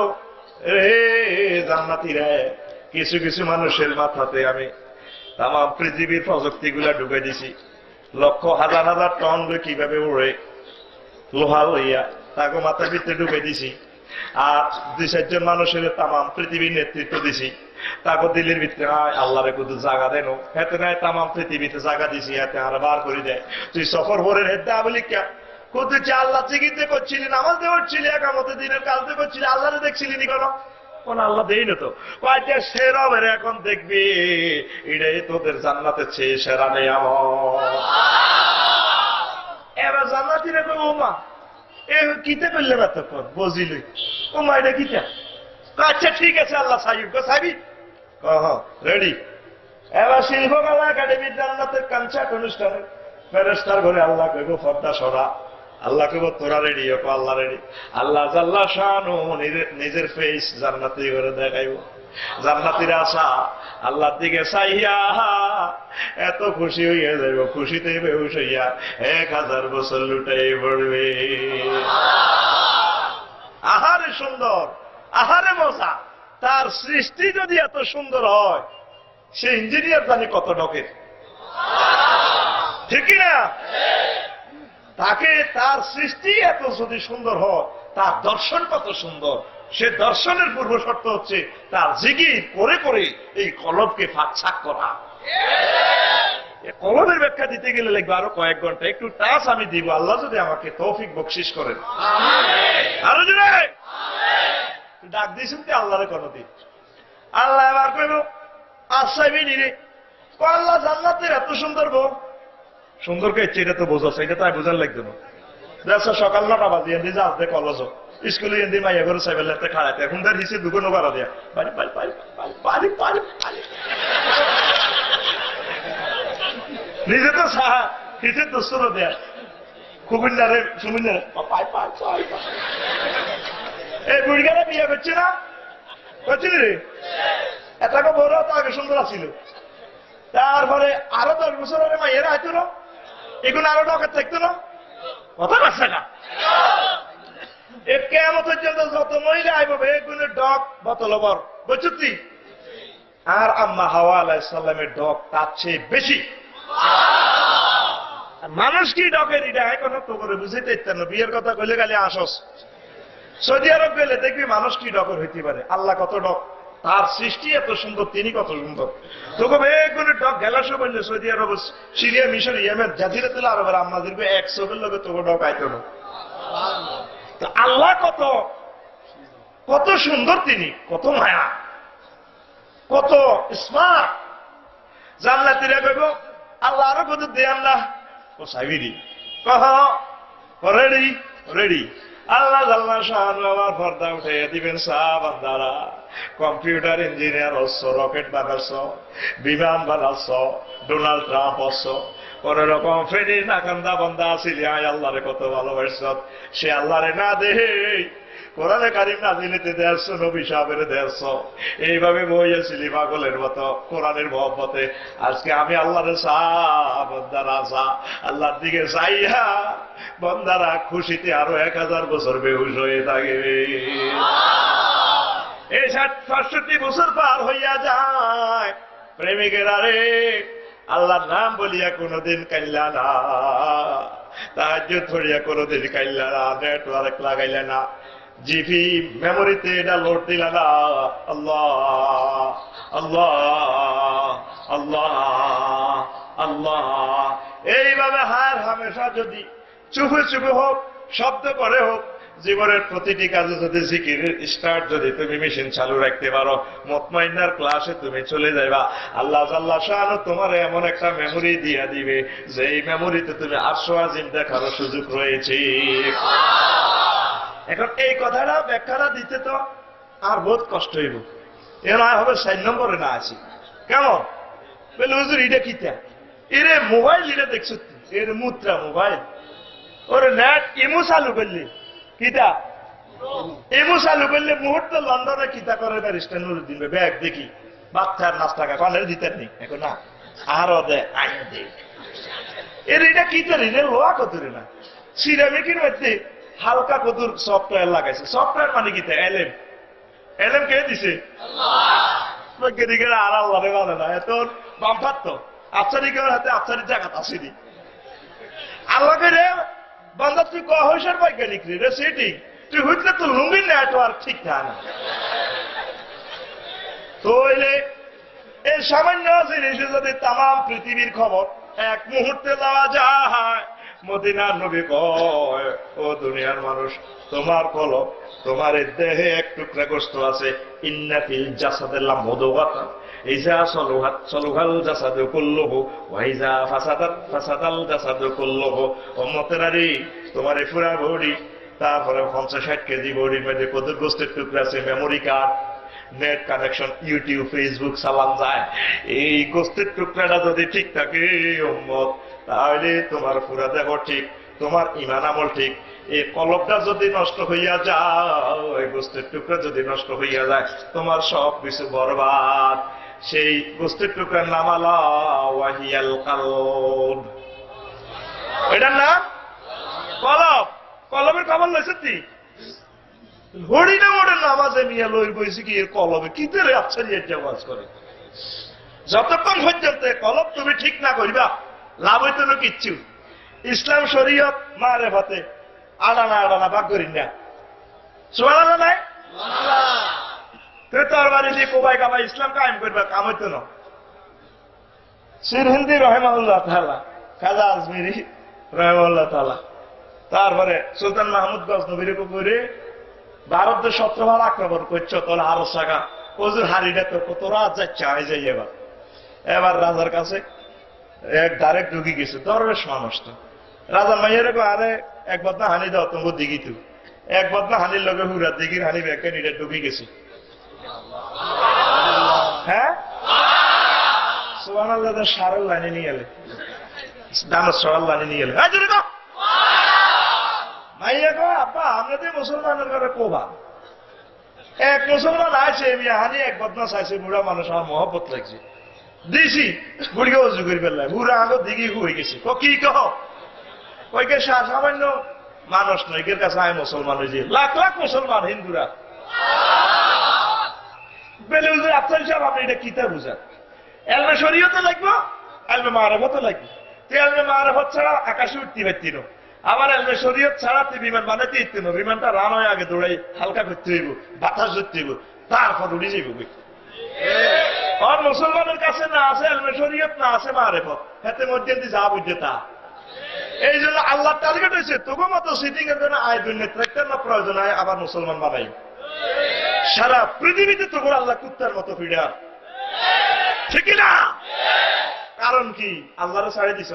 রে জান্নাতীরা, কিছু কিছু মানুষের মাথাতে আমি তাম পৃথিবীর প্রযুক্তি গুলা ঢুকে দিছি, লক্ষ হাজার হাজার টন কিভাবে উড়ে লোহা লইয়া তাকে মাথার ভিতরে ঢুকে দিছি। আর 2-4 জন মানুষের তাম পৃথিবীর নেতৃত্ব দিছি, তাকে দিল্লির ভিতরে আল্লাহরে কুদু জায়গা দেন, হেতে নাই তাম পৃথিবীতে জায়গা দিছি, হাতে আর বার করে দেয়। তুই সফর ভোরের হেতে বলি কে কুদুছে আল্লাহ চিকিৎসা করছিলি, নামাজ দেওয়াচ্ছিলি, একামতে দিনের কালতে করছিলি, আল্লাহরে দেখছিলি নি কোনো? কোন আল্লাহ দেই না তো। কয়েকটা সে রবের এখন দেখবি, এটাই তোদের জান্নাতের চেয়ে সেরা নেই আমার। এবার জান্নাতীরা কই ও মা এ কিতে করলে এতক্ষণ বুঝিলি, ও মা এটা কিতা? আচ্ছা ঠিক আছে আল্লাহ সাহিব সাবি রেডি। এবার শিল্পকলা একাডেমির জান্নাতের কনসার্ট অনুষ্ঠানে ফেরেশতার ঘরে আল্লাহ কইব পর্দা সরা, আল্লাহ কইব তোরা রেডি, আল্লাহ রেডি। আল্লাহ জাল্লা শানু নিজের ফেস জান্নাতি করে দেখাইব। জান্নাতীরা আশা আল্লাহর দিকে চাইয়া এত খুশি হইয়া যাইব, খুশিতে বেহুশ হইয়া 1000 বছর লুটাই পড়বে। আহারে সুন্দর, আহারে মজা। তার সৃষ্টি যদি এত সুন্দর হয়, সে ইঞ্জিনিয়ার জানি কত ডকের, ঠিক না? তাকে তার সৃষ্টি এত যদি সুন্দর হয়, তার দর্শন কত সুন্দর। সে দর্শনের পূর্ব শর্ত হচ্ছে তার জিকির করে করে এই কলবকে ফাঁকছাক করা। কলমের ব্যাখ্যা দিতে গেলে লাগবে আরো কয়েক ঘন্টা, একটু টাচ আমি দিব, আল্লাহ যদি আমাকে তৌফিক বকশিশ করেন। আরো জোরে ডাক দিয়েছেন তো আল্লাহরে কোনদিন। আল্লাহ এবার কইব আসাইবি নিরে, আল্লাহ জান্নাতের এত সুন্দর বউ, সুন্দর কে এটা তো বোঝাচ্ছে, এটা তাই বোঝার লাগবে না। সকাল 9টা বাজে এনে যা আসবে কলেজ স্কুলে এনে মাইয়া করে সাইবেল খাড়াতে, এখন তার হিসেবে দুগুনো বাড়া দেয়া পারি পারি পারি পারি পারি পারি নিজে তো সাহা হিসেবে দোস্ত দেয়া কুমিল্লারে সুমিল্লারে পাই পাই পাই। এই বুড়িগারা বিয়ে করছে না, করছিলি রে? এটাকে বড় তো আগে সুন্দর আছিল, তারপরে আরো 10 বছর আগে মাইয়েরা আইতো না, এগুলো আরো ডকার থাকতো না, কথা পারছে না। কেমন পর্যন্ত যত মহিলা আইব এগুলো ডক বতলবর বুঝছি। আর আম্মা হাওয়া আলাইহিসসালামের ডক তার চেয়ে বেশি। মানুষ কি ডকের এটা এখনো তো করে বুঝাইতে ইত্যান্ন, বিয়ের কথা কইলে গালি আসস। সৌদি আরব গেলে দেখবি মানুষ কি ডকের হইতে পারে, আল্লাহ কত ডক, তার সৃষ্টি এত সুন্দর, তিনি কত সুন্দর। তোকে এগুলো ডক গেলাসো বললে সৌদি আরব, সিরিয়া, মিশর, ইয়েমেন, জাজিরাতুল আরবের আম্মা দেখবে 100 লোকের তোকে ডক আইতো না। আল্লাহ কত কত সুন্দর, তিনি কত মায়া, কত স্মার্ট। জান্নাতীরা কইব আল্লাহ আরো কত দেয়ান না, ও সাইবিরি কহ রেডি রেডি। আল্লাহ আল্লাহ শাহান আমার পর্দা উঠে দিবেন সাহাবান্দারা, কম্পিউটার ইঞ্জিনিয়ার হচ্ছ, রকেট বানাচ্ছ, বিমান বানাচ্ছ, ডোনাল্ড ট্রাম্প হচ্ছ, কোন রকম ফেরি নাকান্দা বন্ধা আসিলি আয় আল্লাহরে কত ভালোবাসছ, সে আল্লাহরে না দেহে কোরআনে কারিম নাজিলেতে দেড়ছ, নবী সাহেবের দেড়ছ, এইভাবে বইয়াছিলি পাগলের মতো কোরআনের মহব্বতে। আজকে আমি আল্লাহরে বন্দারা আসা, আল্লাহর দিকে চাইয়া বন্দারা খুশিতে আরো 1000 বছর বেহুশ হয়ে থাকবে। এই 65 বছর পার হইয়া যায়, প্রেমিকেরা রে আল্লাহর নাম বলিয়া কোনদিন কাইল্লা না, তাহাজ্জুদ পড়িয়া কোনদিন কাইল্লা না, নেটওয়ার্ক লাগাইলা না, জিপি মেমোরিতে এটা লোড দিলা না। আল্লাহ আল্লাহ আল্লাহ আল্লাহ এইভাবে হার হামেশা যদি চুপে চুপে হোক, শব্দ করে হোক, জীবনের প্রতিটি কাজে যদি জিকিরের স্টার্ট যদি তুমি মেশিন চালু রাখতে পারো, মুতমাইন্নার ক্লাসে তুমি চলে যাইবা, আল্লাহ আল্লাহ শাহ তোমার এমন একটা মেমোরি দিয়া দিবে যে এই মেমোরিতে তুমি আরশ আজিম দেখারও সুযোগ রয়েছে। এখন এই কথাটা ব্যাখ্যাটা দিতে তো আর বহুত কষ্ট হইব, এর হবে 4 নম্বরে না আসি। কেমন বলে হুজুর এটা কিতা এরে মোবাইল এটা দেখছ এর মুদ্রা মোবাইল ওরে নেট ইমু চালু করলি কিতা ইমু চালু করলে মুহূর্তে লন্ডনে কিতা করে ব্যারিস্টার নুরুদ্দিন ব্যাগ দেখি বাচ্চার 5 টাকা কনের দিতেন নি এখন না আরো দে আইন দে এর এটা কিতা রে লোয়া কতরে না সিরামিকের মধ্যে হালকা কদুর সফটওয়্যার লাগাইছে সফটওয়্যার মানে কিতা এলএম এলএম কে দিছে আল্লাহ বৈজ্ঞানিকের আর আল্লাহ রে বলে না এত বাম্পার তো আফসারিকের হাতে আফসারির জায়গা আসেনি আল্লাহকে রে বান্দা তুই কহসের বৈজ্ঞানিক রে সেটিং তুই হইলে তো লুঙ্গির নেটওয়ার্ক ঠিক না তো হইলে এই সামান্য জিনিসে যদি তাম পৃথিবীর খবর এক মুহূর্তে দেওয়া যায় মদিনার নবী কয় ও দুনিয়ার মানুষ তোমার কলব তোমার দেহে এক টুকরা গোস্ত আছে ইন্না ফিল জাসাদিল্লাহ মুদগাতা ইজা সলুহাল জাসাদু কুল্লুহু ওয়া ইজা ফাসাদাল জাসাদু কুল্লুহু উম্মতেরারি তোমার এই পুরা বডি তারপরে 50-60 কেজি বডির মধ্যে কত গোস্তের টুকরা আছে memory card net connection YouTube Facebook চালান যায় এই গোস্তের টুকরাটা যদি ঠিক থাকে উম্মত তাহলে তোমার পুরা দেহ ঠিক তোমার ঈমান আমল ঠিক এই কলবটা যদি নষ্ট হইয়া যায় এই গোস্তের টুকরা যদি নষ্ট হইয়া যায় তোমার সব কিছু বরবাদ সেই গোস্তের টুকরার নাম আলা ওয়াহিয়াল কলব এটার নাম কলব কলবের খবর লইছে তুই হরিনা মোড়ের নামাজে নিয়ে লই বইছি কি এর কলবে কি তেরে আচ্ছারিয়ে জাওয়াজ করে যতক্ষণ পর্যন্ত কলব তুমি ঠিক না করিবা লাভ হইতো না কিচ্ছু ইসলাম শরীয়ত মারেফাতে আড়ানা ভাগ করি না সুবহানাল্লাহ নাই তুই তোর বাড়ি দিয়ে কোবাই কাবাই ইসলাম কায়েম করবা কাম হইতো না সিরহিন্দি রহমাহুল্লাহ তাআলা খাজা আজমিরি রহমাহুল্লাহ তাআলা তারপরে সুলতান মাহমুদ গজনবীর উপরে ভারতের 17 বার আক্রমণ করছো তোর আরো শাখা ওজুর হারিটা তো কত রাত যাচ্ছে আই যাই এবার রাজার কাছে এক ডাইরেক্ট ঢুকি গেছে দরবেশ মানুষ তো রাজা মাইয়ের আরে এক বদনা হানি দাও তোমার দিঘি তু এক বদনা হানির লগে হুরা দিঘির হানি ব্যাকে নিটা ঢুকি গেছে হ্যাঁ সুবহানাল্লাহ সারল লাইনে নিয়ে এলে দানো সরল লাইনে নিয়ে এলে মাইয়া কো আব্বা আমরা তো মুসলমানের ঘরে কোবা এক মুসলমান আছে হানি এক বদমাস আছে বুড়া মানুষ আমার মহব্বত লাগছে দিছি বুড়িকে অজু করে ফেললাম বুড়া আগে দিঘি হয়ে গেছে কি কহ কইকে সামান্য মানুষ নয় এর কাছে আমি মুসলমান হয়েছি লাখ লাখ মুসলমান হিন্দুরা বেলে বুঝে আপনার হিসাব আপনি এটা কিতা বুঝান এলমে শরীয়তে লাগবো এলমে মারেফতে লাগবে তুই এলমে মারেফত ছাড়া আকাশে উঠতে পারতি না আবার এলমে শরীয়ত ছাড়া তুই বিমান বানাতে ইচ্ছে না বিমানটা রান হয়ে আগে দৌড়াই হালকা করতে হইব বাতাস ধরতে হইব তারপর উড়ে যাইব আর মুসলমানের কাছে না আছে এলমে শরীয়ত না আছে মারেফত হাতে মধ্যে যা বুঝতে তা এই জন্য আল্লাহ টার্গেট হয়েছে তবু মতো সিটিং এর জন্য আয় দুর্নীতি ট্রাক্টর না প্রয়োজন হয় আবার মুসলমান বানাই সারা পৃথিবীতে তবু আল্লাহ কুত্তার মতো ফিডা ঠিক না কারণ কি আল্লাহরে ছাড়ে দিছ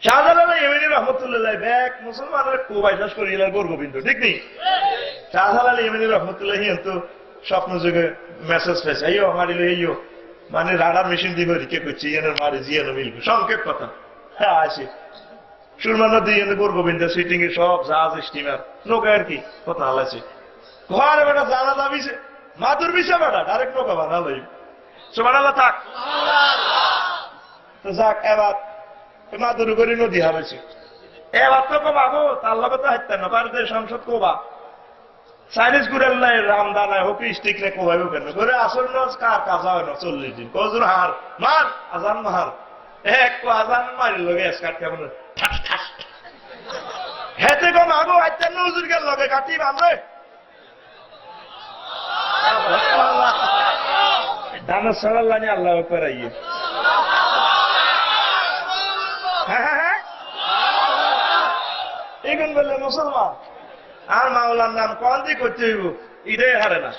শাহজালাল ইয়েমেনি রহমতুল্লাহ ব্যাগ মুসলমানের কুবাইশাস করিলেন গোবিন্দ ঠিক নেই শাহজালাল ইয়েমেনি রহমতুল্লাহ তো স্বপ্ন যুগে মেসেজ পেয়েছে আইও মারিল এইও মানে রাডার মেশিন দিব রিকে করছি ইয়েনের মারি জিয়ানো মিলবে সংক্ষেপ কথা হ্যাঁ আসি সুরমা নদী গোবিন্দ সিটিং এ সব জাহাজ স্টিমার নৌকা আর কি কথা হালাইছে ঘরে বেটা জানা দাবিছে মাদুর বিষয় বেটা ডাইরেক্ট নৌকা বানালো সুবহানাল্লাহ থাক তো যাক এবার মাদুর করে নদী হারাইছে এবার তো কমাবো তার লগে তো হাইতেন না ভারতের সংসদ কোবা চাইনিজ গুড়ের নাই রামদা নাই হকি স্টিক রে কোবাইব কেন করে আসল নজ কার কাজা হয় না 40 দিন কজুর হার মার আজান মার এক আজান মারি লগে স্কার্ট কেমন হেতে কম আগো হাইতেন না হুজুর গেল লগে কাটি বামরে দানা সরাল্লানি আল্লাহ করাইয়ে হ্যাঁ এখন বললে মুসলমান আর মাওলার নাম কন দিয়ে করতে হইব এটাই হারে না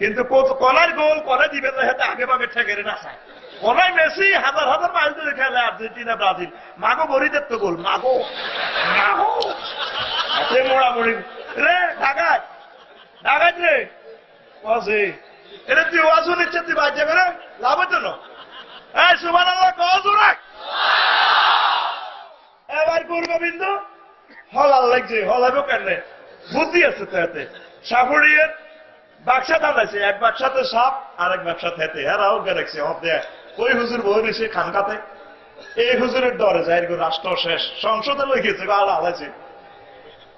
কিন্তু কলার গোল করে দিবে না হাতে আগে ভাগে ঠেকেরে না খায় কলাই মেসি হাজার হাজার মাইল ধরে খেলে আর্জেন্টিনা ব্রাজিল মাগো বরিদের তো গোল মাগো মাগো হাতে মোড়ামুড়ি রে ঢাকায় ঢাকায় রে বসে এটা তুই ওয়াজু নিচ্ছে তুই বাচ্চা করে লাভ হতো না। এই সুবহানাল্লাহ কও জোরে। এবার গোবিন্দ হলাল লাগছে, হলাবো কেন? বুদ্ধি আছে তো এতে। সাপুড়িয়ের বাক্সা দাঁড়াইছে, এক বাক্সাতে সাপ আর এক বাক্সা থেতে, এরাও গেছে হপ দেয়। ওই হুজুর বই রয়েছে খানকাতে, এই হুজুরের ডরে যায় রাষ্ট্র শেষ, সংসদে লই গেছে আলা আলাইছে,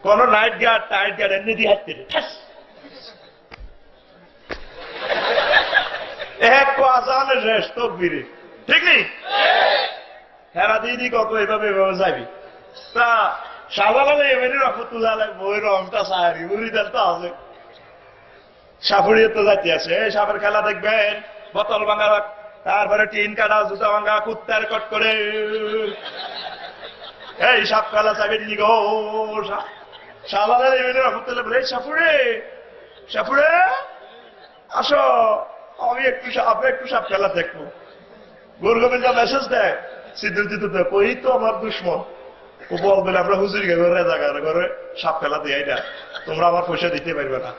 কোন নাইট গার্ড টাইট গার্ড এমনি দিয়ে হাঁটতে এক আজানের শেষ তকবীরে, ঠিক নেই? হেরা দিদি কত এভাবে এভাবে যাবি। তা সাজালালে এমনি রহমতুল্লাহ বই রংটা সাহারি মুড়িদার তো আছে, সাপুড়িয়ে তো যাইতে আছে। এই সাপের খেলা দেখবেন, বোতল ভাঙা, তারপরে টিন কাটা, জুতা ভাঙা, কুত্তার কট করে এই সাপ খেলা চাবেন নি গো। সাজালালে এমনি রহমতুল্লাহ বলে, সাপুড়ে সাপুড়ে আসো, আমি একটু সাপ খেলা দেখবো। গোবিন্দ মেসেজ দেয় সিদ্ধ কই তো আমার দুশ্মন, ও বলবেন আমরা হুজুর ঘরে জায়গা ঘরে সাপ খেলা দিয়ে না, তোমরা আমার পয়সা দিতে পারবে না।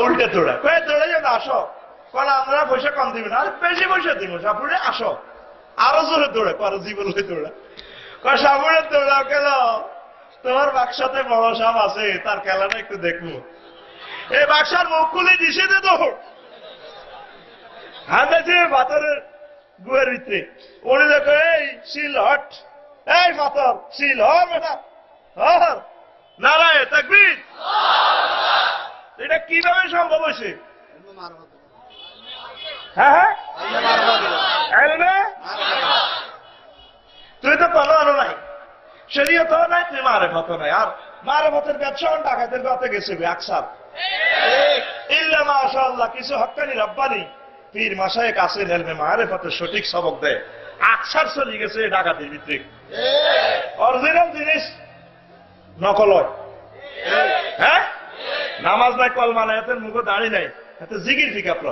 উল্টে তোড়া কয়ে তোড়ে যাবে, আসো, কারণ আমরা পয়সা কম দিবে না, আর বেশি পয়সা দিব, সাপুড়ে আসো। আরো জোরে তোড়ে, আরো জীবন তোড়া, সাপুড়ে তোড়া কেন? তোমার বাক্সাতে বড় সাপ আছে, তার খেলাটা একটু দেখবো। এই বাক্সার মুখ খুলে দিছে দে তো হাত আছে পাথরের গুয়ের ভিতরে, উনি দেখো এই শিল হট, এই পাথর শিল হর বেটা হর, নারায় তাকবীর। এটা কিভাবে সম্ভব হয়েছে? হ্যাঁ তুই তো কোনো আনো নাই, শরীয়ত নাই, তুই মারে ফত নাই, আর মারে ফতের ব্যবসা ডাকাতের কথা গেছে আকসার ইল্লা মাশাআল্লাহ। কিছু হক্কানি রব্বানি পীর মাশায়েখ আছেন, এলমে মারিফাতের সঠিক সবক দেয়, আকসার চলে গেছে ডাকাতির ভিতরে। অরিজিনাল জিনিস নকল হয়। হ্যাঁ, নামাজ নাই, কলমা নাই, এতে মুখে দাঁড়ি নাই, এতে জিগির ফিকা প্র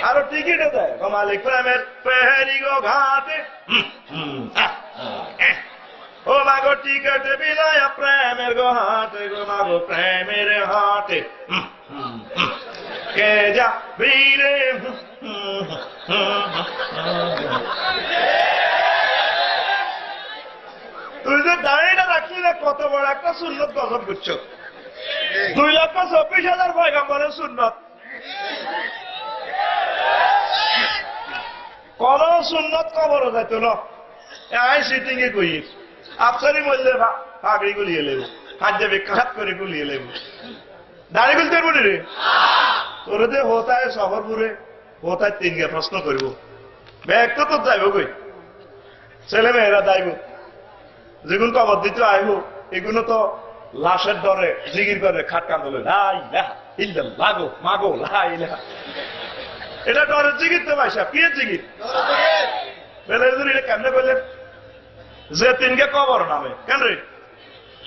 আরো টিকিটে দেয় মালিক প্রেমের পেহেরি গো ঘাটে, ও মাগো টিকিট বিনয় প্রেমের গো হাটে, গো মাগো প্রেমের হাটে কে যা বীরে। তুই যে দাঁড়িয়ে রাখলি না, কত বড় একটা সুন্নত গজব করছো। 2,24,000 পয়গম্বরের সুন্নত, কোন সুন্নত কবরও যাইত না। আই সিটিং এ কই আফসারি বললে পাগড়ি গুলিয়ে লেব, হাত বিখ্যাত করে গুলিয়ে লেব, দাঁড়ি গুলতে পারবো রে। তোর যে হোতায় শহরপুরে হোতায় 3 গে প্রশ্ন করব, ব্যাগ তো তোর যাইব কই, ছেলে মেয়েরা যাইব, যেগুলো কবর দিতে আইব এগুলো তো লাশের ডরে জিগির করে খাট কান্দলে লাগো মাগো লাই, এটা ডরের জিগির তো ভাই সাহেব, কি জিগির? এটা কেমনে বললেন যে 3 গে কবর নামে, কেন রে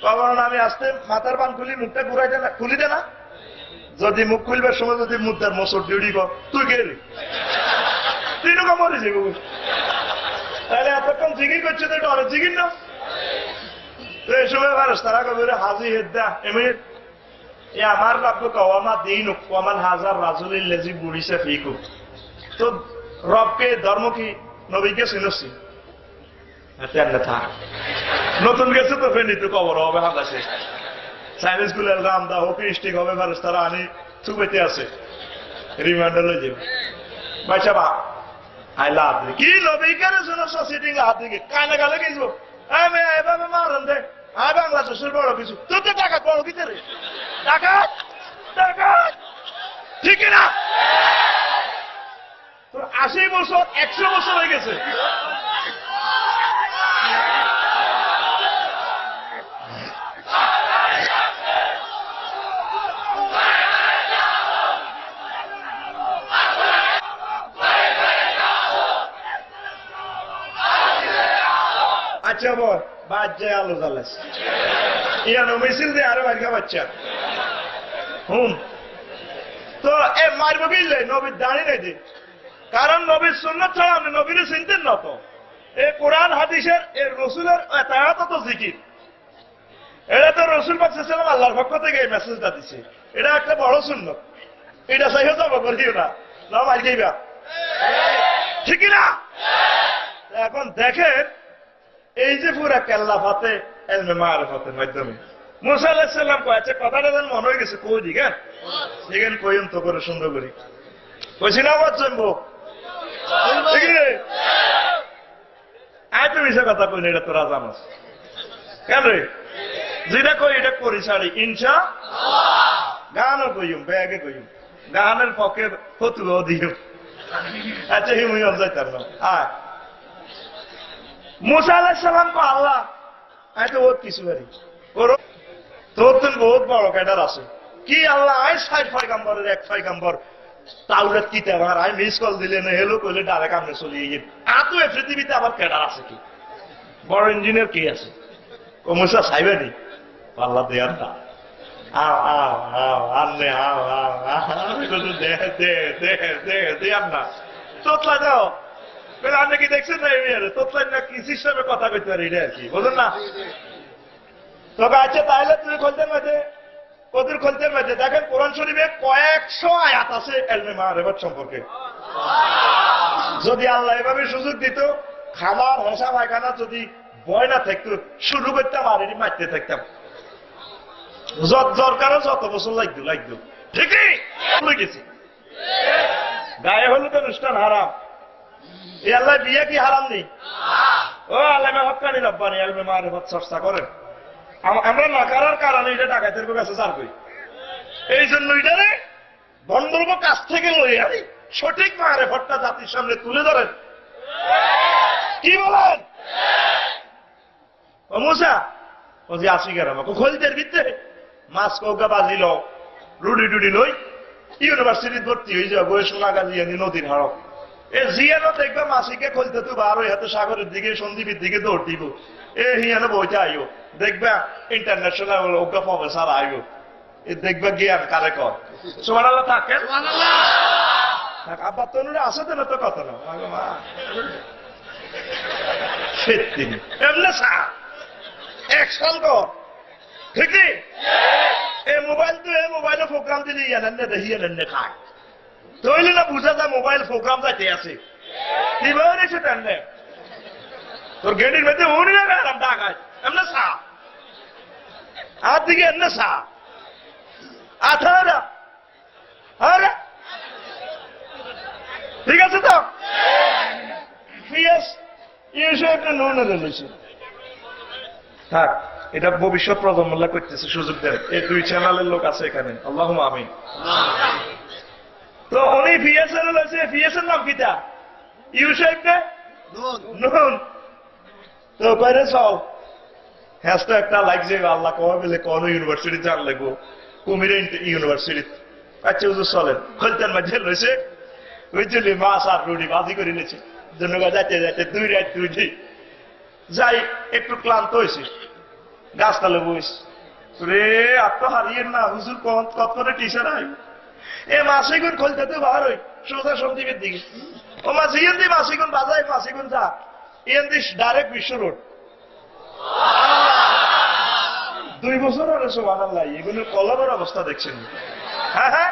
কবর নামে আসতে মাথার পান খুলি, মুখটা ঘুরাইতে না, খুলি দে না, যদি মুখ খুলবার সময় যদি মুদ্রার মোসর ডিউটি কর, তুই কে রে? তুই নৌকা মরে যাবো, তাহলে এতক্ষণ জিগির করছে তো ডরের জিগির না। তো এই সময় ভারস তারা কবে হাজি হেদ্দা এমনি আমার রব কওয়ামা দিন ওয়ামান হাজার রাজুলিল লেজি বুড়িছে ফিকু। তো রবকে ধর্ম কি নবীকে চিনছি নতুন গেছে তো ফের নিতে কবর হবে হাজাসে চাইনিজ গুলো রামদা হোক স্টিক হবে ভারস তারা আনি চুপেতে আছে রিমান্ডার লই যাবে বাচ্চা বা আই লাভ কি নবীকে সিটিং হাত দিকে কানে গালে গেছো আমি এভাবে মারন দে আর বাংলাদেশের বড় কিছু তোর তো টাকা বড় কিছু রে টাকা টাকা ঠিক না তোর 80 বছর 100 বছর হয়ে গেছে আচ্ছা বল বাচ্চা আলো জ্বালাস ইয়ানো মিছিল দিয়ে আরো বাড়ি বাচ্চা তো এ মারবো কিনলে নবীর দাঁড়িয়ে নেই যে কারণ নবীর সুন্নত ছাড়া আপনি নবীর চিনতেন না তো এই কোরআন হাদিসের এর রসুলের এতায়াত তো জিকির এটা তো রসুল পাক সাল্লাল্লাহু আলাইহি ওয়াসাল্লাম আল্লাহর পক্ষ থেকে এই মেসেজটা দিছে। এটা একটা বড় সুন্নাত, এটা চাইও যাবো করিও না, না মার খাইবা, ঠিক না? এখন দেখেন এই যে পুরা কেল্লা ফাতে এলমে মারিফতের মাধ্যমে মুসা আলাইহিস সালাম কয়েছে, কথাটা যেন মনে হয়ে গেছে, কই দিকেন দেখেন কইন তো করে সুন্দর করি কইছি না আমার জন্ম, ঠিক রে? আয় তুমি সে কথা কই না, এটা তোরা জানাস কেন রে? যেটা কই এটা করি ছাড়ি ইনশা গানও কইম, ব্যাগে কইম, গানের পক্ষে ফতুয়াও দিও। আচ্ছা হিমুইম যাইতাম না। আয় মুসা আলাইহিস সালাম কো আল্লাহ আয় তো বহুত কিছু করি করো, তোর তো বহুত বড় ক্যাডার আছে কি আল্লাহ, আয় ৬০ পয়গম্বরের এক পয়গম্বর তাওরাত কিতাব আর আই মিস কল দিলে না হেলো কইলে ডাইরেক্ট আমরা চলে গিয়ে আতো এই পৃথিবীতে আবার ক্যাডার আছে কি, বড় ইঞ্জিনিয়ার কি আছে? ও মুসা সাইবেনি আল্লাহ দেয়ার না, আও আও আও আনলে আও আও আও দে দে দে দে দেয়ার না, তোতলা দাও বলে আপনি কি দেখছেন না এর তোতলা না কি সিস্টেমে কথা কইতে পারি এটা আর কি, বুঝুন না? তবে আচ্ছা তাহলে তুমি খোলতেন মাঝে কদুর খোলতেন মাঝে দেখেন কোরআন শরীফে কয়েকশো আয়াত আছে ইলমে মারিফত সম্পর্কে। যদি আল্লাহ এভাবে সুযোগ দিত, খাবার হাসা পায়খানা যদি ভয় না থাকতো, শুরু করতাম আর এটি মারতে থাকতাম, দরকারও যত বছর লাগতো, ঠিকই গেছি। গায়ে হলুদ অনুষ্ঠান হারাম, এই আল্লাহ বিয়ে কি হারাম নেই? ও আল্লামা হক্কানি রব্বানি ইলমে মারিফত চর্চা করেন, আমরা না করার কারণে এটা ডাকাতের কাছে চার করি, এই জন্য এটারে বন্ধর্ব কাছ থেকে লই আনি সঠিক মারিফতটা জাতির সামনে তুলে ধরেন, কি বলেন? ও মুসা ও যে আসি গেলাম খোলদের ভিতরে মাছ কৌকা বাজিল রুডি টুডি লই ইউনিভার্সিটি ভর্তি হয়ে যাবো সোনাগা জিয়ানি নদীর হাড়ক, এ জিয়ানো দেখবা মাসিকে খোলতে তো বার হয়ে হাতে সাগরের দিকে সন্দীপের দিকে দৌড় দিব, এ হিয়ানো বইতে আইও দেখবা ইন্টারন্যাশনাল ওগা প্রফেসর আইও, এ দেখবা জ্ঞান কারে কর সুবহানাল্লাহ থাকে আব্বা তনুরা আসে তো না তো কথা না এমনি সা অ্যাকশন কর, ঠিক নেই? এই মোবাইল তো এই মোবাইলে প্রোগ্রাম দিলে ইয়ানে দেখি এনে খায়, তৈলে না বুঝা যায় মোবাইল প্রোগ্রাম যাইতে আছে, কিভাবে রেখে টানলে তোর গেটির মধ্যে উনি না গেলাম ডাকায় এমনি সা আর দিকে এমনি সা আঠারা আরে ঠিক আছে তো পিএস ইউসে একটা নুন রয়েছে থাক, এটা ভবিষ্যৎ প্রজন্মলা করতেছে সুযোগ দেয়, এই দুই চ্যানেলের লোক আছে এখানে, আল্লাহুম্মা আমিন। তো উনি পিএসএল রয়েছে, পিএসএল নাম কিটা ইউসে একটা নুন, তো কয়রে চাও হ্যাশটা একটা লাগছে আল্লাহ কবে বলে কোন ইউনিভার্সিটি জান লাগবো কুমিরে ইউনিভার্সিটি, আচ্ছা হুজুর চলেন খোলতেন মাঝে রয়েছে ওই জন্য মাছ আর রুটি বাজি করে নিয়েছে, ধন্যবাদ যাইতে যাইতে 2 রাত 2 দিন যাই একটু ক্লান্ত হয়েছে, গাছতলে বইস রে আর তো হারিয়ে না হুজুর কত করে টিচার আই এ মাসিগুন খোলতে তো বার হই সোজা সন্দীপের দিকে, ও মাছ ইয়েন দি মাসিগুন বাজায় মাসিগুন যা ইয়েন দিস ডাইরেক্ট বিশ্ব রোড 2 বছর হলে সুবহানাল্লাহ, এগুলোর কলমের অবস্থা দেখছেন? হ্যাঁ হ্যাঁ,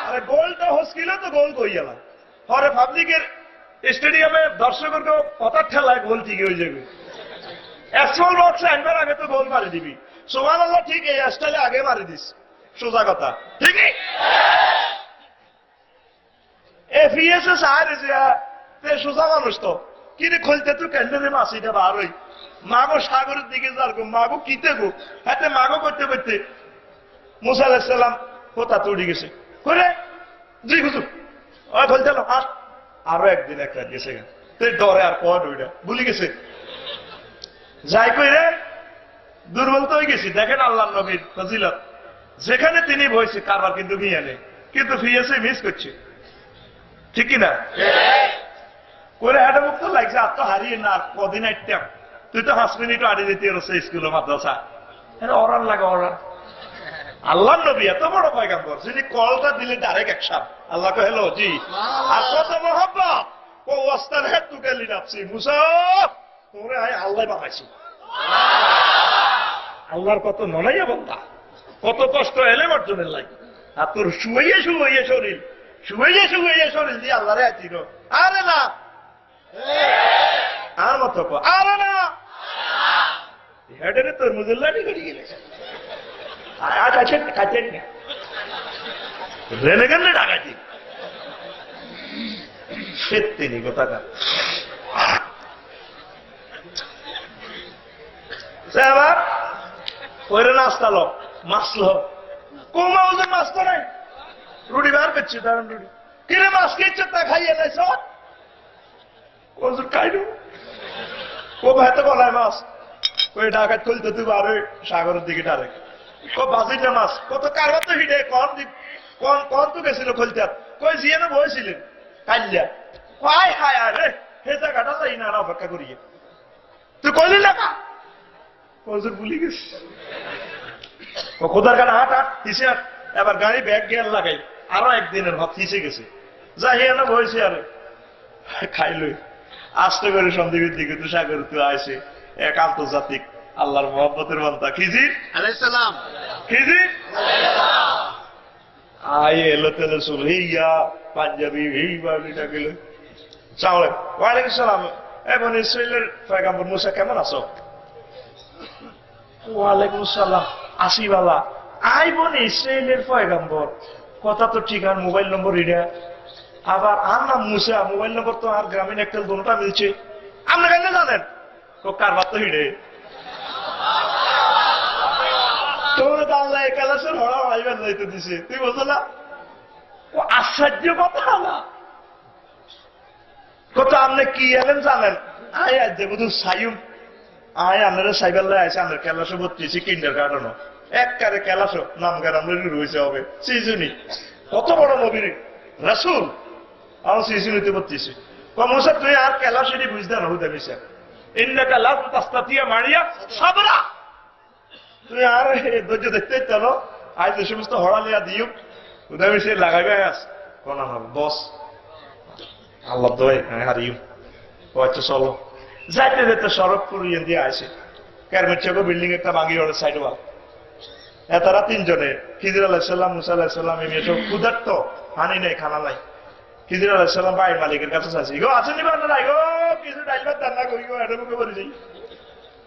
আরে গোলটা হসকিল তো গোল কই গেল পরে পাবলিকের স্টেডিয়ামে দর্শকের পতার ঠেলায় গোল ঠিক হয়ে যাবে, স্মল বক্সে আনবার আগে তো গোল মারি দিবি, সুবহানাল্লাহ ঠিক এই স্টাইলে আগে মারি দিস, সোজা কথা ঠিক এফিএসএস আর সোজা মানুষ তো কিনে খুলতে তো ক্যান্ডেলে মাসিটা বার হই মাগো সাগরের দিকে যার গো মাগো কিতে গো হাতে মাগো করতে করতে মুসা আলাইহিস সালাম কোথা তো উঠে গেছে করে জি হুজুর ওই খুলতে না আর আরো একদিন এক রাত গেছে তুই ডরে আর পর ওইটা ভুলে গেছে যাই কইরে দুর্বল তো হয়ে গেছি। দেখেন আল্লাহর নবীর ফজিলত, যেখানে তিনি বইছে কারবার কিন্তু গিয়ে নেই, কিন্তু ফিয়েছে মিস করছে, ঠিক কিনা? করে হাঁটা মুক্ত লাগছে আর তো হারিয়ে না কদিন আইতাম, তুই তো 5 মিনিট আড়ি দিতে রয়েছে স্কুলে মাদ্রাসা, অরান লাগে অরান। আল্লাহর নবী এত বড় পয়গাম্বর, যিনি কলটা দিলে ডাইরেক্ট অ্যাকশন, আল্লাহ কো হ্যালো জি, আর কত মহব্বত ও ওয়াস্তান হেড তুকে লিনাপসি মুসা তোরে আয় আল্লাহ বানাইছি। আল্লাহর কত মনাইয়া বন্ধা, কত কষ্ট এলে অর্জনের লাগে। আর তোর শুয়ে শুয়ে শরীর, শুয়ে শুয়ে শরীর দিয়ে আল্লাহরে আছি গো। আরে না আর মতো আরে না হেডে তোর মুজুর লাঠি করে গেলে কাছেন না রেলে গেলে ডাকাতি সত্যি কোথাকার। আবার ওইরে নাস্তালো মাছলো কমা ওদের মাছ তো নাই, রুটি বার করছি দারুন রুটি কিরে মাছ খেয়েছে তা খাইয়ে নাই সব ওজুর খাইল ও ভাইতে বলায় মাছ ওই ডাকাত খুলতে তুই আর ওই সাগরের দিকে ডারে ও বাজিটা মাছ কত কারবার তো হিটে কন কোন কোন তো গেছিল খুলতে কই জিয়ে না বসেছিলেন কাইলিয়া হায় হায় আরে হে জায়গাটা তাই না অপেক্ষা করিয়ে তুই কইলি না কা ওজুর ভুলি গেছি ও খোদার গান হাট হাট হিসে এবার গাড়ি ব্যাগ গিয়ার লাগাই আরো একদিনের ভাব হিসে গেছে যা হিয়া না বসে আরে খাইলই আস্তে করে সন্দীপের দিকে তো সাগর তো আসে এক আন্তর্জাতিক আল্লাহর মোহাম্মতের বান্দা খিজির আলাইহিস সালাম, খিজির আয় এলো তেলে সুলহিয়া পাঞ্জাবি এই বাড়িটা গেল চাওলে ওয়ালাইকুম সালাম এখন ইসরায়েলের পয়গম্বর মুসা কেমন আছো? ওয়ালাইকুম সালাম আসি বাবা আই বোন ইসরায়েলের পয়গম্বর কথা তো ঠিক আর মোবাইল নম্বর এটা আবার আর নাম মুসা মোবাইল নম্বর তো আর গ্রামীণ একটা দুটা মিলছে আপনি কেন জানেন তো কারবার তো হিড়ে তোর আল্লাহ একাদশের হড়া হড়াইবার যাইতে দিছে তুই বলছো না ও আশ্চর্য কথা না কত আপনি কি এলেন জানেন আয় আজ বুধু সাইম আয় আপনারা সাইবেল্লা আছে আমরা কেলাসো ভর্তিছি কিন্ডার গার্ডেনও একবারে কেলাসো নামগার আমরা রয়েছে হবে সিজুনি কত বড় নবীর রাসূল আমার সিজুনিতে ভর্তিছি কমসা তুই আর কেলাসেরই বুঝতে না হুদা মিশা ইন্নাকা লা তাস্তাতিয়া মারিয়া সাবরা তুই আর ধৈর্য দেখতে চলো আজ যে সমস্ত হড়া লিয়া দিও হুদা মিশে লাগাইবে আস কোন আমার বস আল্লাহ দোয় হারিও ও আচ্ছা চলো যাইতে যেতে সড়ক পুরিয়ে দিয়ে আসে ক্যারমেচকো বিল্ডিং একটা ভাঙি ওর সাইড ওয়াল এতারা তিনজনে খিজির আলাইহিসসালাম মুসা আলাইহিসসালাম এমনি সব ক্ষুধার্ত হানি নেই খানা নাই খিজির আলাইহিসসালাম বাড়ির মালিকের কাছে চাইছি গো আছেন নিবা না গো কিছু ডাইল ভাত রান্না করি গো এটা মুখে বলি যাই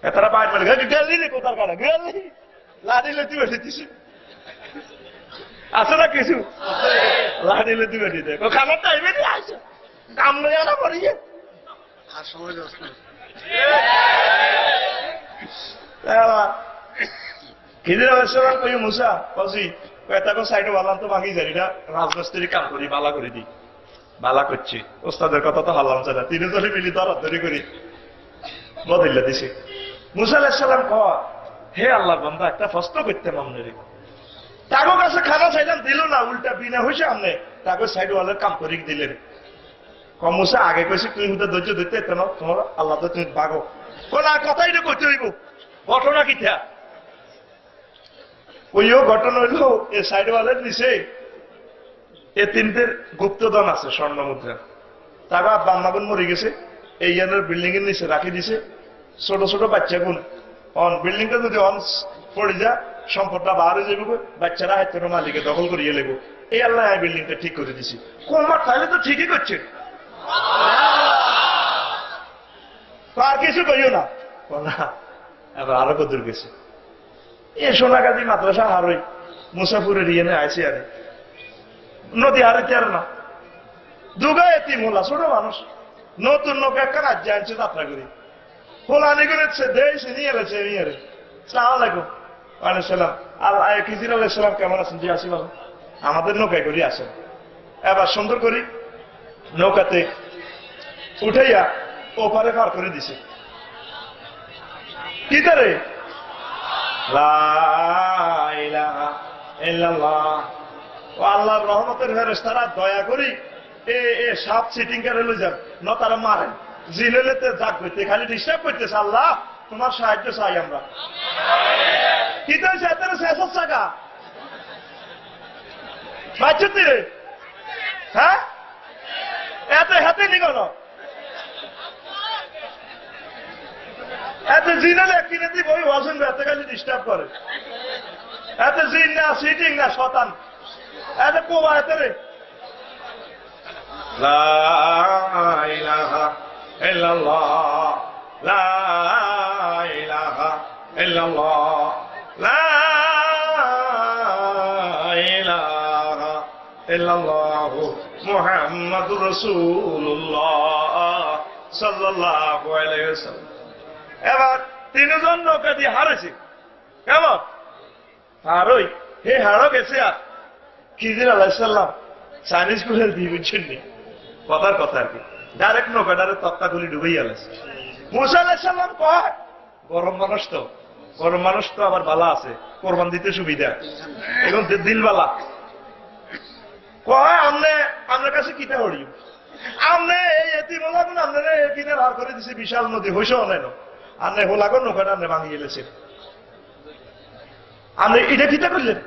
এতারা বাড়ির মালিক গেলি রে কোথার কাটা গেলি লাড়ি লেতি বসে দিছি আছে না কিছু লাড়ি লেতি বসে দেয় খাবার টাইমে দিয়ে আসে কাম নয় না করিয়ে আর সময় যাচ্ছে খিজির আলাইহিসসালাম কই মুসা কসি কয়টাকে সাইডে বালান তো ভাঙি যাই এটা রাজমিস্ত্রি কাম করি বালা করে দিই বালা করছি ওস্তাদের কথা তো হারলাম চাই না তিনজনে মিলি দরাদরি করি বদলে দিছি মুসা আলাইহিসসালাম কয় হে আল্লাহর বান্দা একটা প্রশ্ন করতে মামনেরি তাগো কাছে খানা চাইলাম দিল না উল্টা বিনা হইছে আমনে তাগো সাইড ওয়ালের কাম করি দিলেন কমসা আগে কইছি তুই হুদা ধৈর্য দিতে কেন তোমার আল্লাহ তো তুমি ভাগো কোন আর কথাই না করতে হইব ঘটনা কিটা ওইও ঘটনা হইল এ সাইড ওয়ালের নিচে এ তিনটের গুপ্তধন আছে স্বর্ণ মুদ্রা তাগো আব্বা আম্মাগুন মরে গেছে এই ইয়ানের বিল্ডিং এর নিচে রাখি দিছে ছোট ছোট বাচ্চা গুণ অন বিল্ডিংটা যদি অন পড়ে যা সম্পদটা বার হয়ে যাবে বাচ্চারা হয়তো মালিকে দখল করিয়ে লেগো এই আল্লাহ এই বিল্ডিংটা ঠিক করে দিছি কোমার তাহলে তো ঠিকই করছে আর কিছু কইও না এবার আরো কদূর গেছে এ সোনাগাজী মাদ্রাসা হারই মুসাফুরের ইয়েনে আইসি আরে নদী হারাইতে আর না দুগা এতিম হলা ছোট মানুষ নতুন নৌকা একটা রাজ্য আনছে যাত্রা করি হোলানি করেছে দেশে নিয়ে গেছে নিয়ে রে সালাম আলাইকুম ওয়ালাইকুম সালাম আল্লাহ খিজির আলাইহিসসালাম কেমন আছেন জি আসি ভালো আমাদের নৌকায় করি আসেন এবার সুন্দর করি নৌকাতে উঠাইয়া ওপারে পার করে দিছে কি করে লা ইলাহা ইল্লাল্লাহ ও আল্লাহর রহমতের ফেরেশতারা দয়া করি এ সাপ সিটিং করে লই যান ন তারা মারেন জিনেলেতে জাগ করতে খালি ডিস্টার্ব করতেছে আল্লাহ তোমার সাহায্য চাই আমরা কি তো সেতারে শেষ টাকা বাচ্চুতি রে হ্যাঁ এত হাতে নিগল এত জিনালে কিনে দিব ওই ওয়াজন এত খালি ডিস্টার্ব করে, এত জিন না সিটিং না শতান, এত কোবা এত রে। লা ইলাহা ইল্লাল্লাহ, লা ইলাহা ইল্লাল্লাহ, লা ইলাহা ইল্লাল্লাহ মুহাম্মাদুর রাসূলুল্লাহ সাল্লাল্লাহু আলাইহি ওয়াসাল্লাম। এবার তিনজন নৌকা দিয়ে হারেছে, কেমন আর ওই হে হারো গেছে। আর খিজির আলাইহিসসালাম চাইনিজ কুলের দিয়ে বুঝছেন নি, কথার কথা আর কি, ডাইরেক্ট নৌকাটারে তক্তা গুলি ডুবেই গেছে। মুসা আলাইহিসসালাম কয় গরম মানুষ তো, গরম মানুষ তো আবার বালা আছে, কোরবান দিতে সুবিধা, এখন দিল বালা। কয় আমনে আপনার কাছে কিটা হরি, আমনে এই এতিমলা গুলো আপনারা কিনে হার করে দিছে বিশাল নদী হইস অনেক, আপনি হোলাগো নৌকাটা আপনি ভাঙিয়ে গেলেছেন, আপনি এটা কিটা করলেন?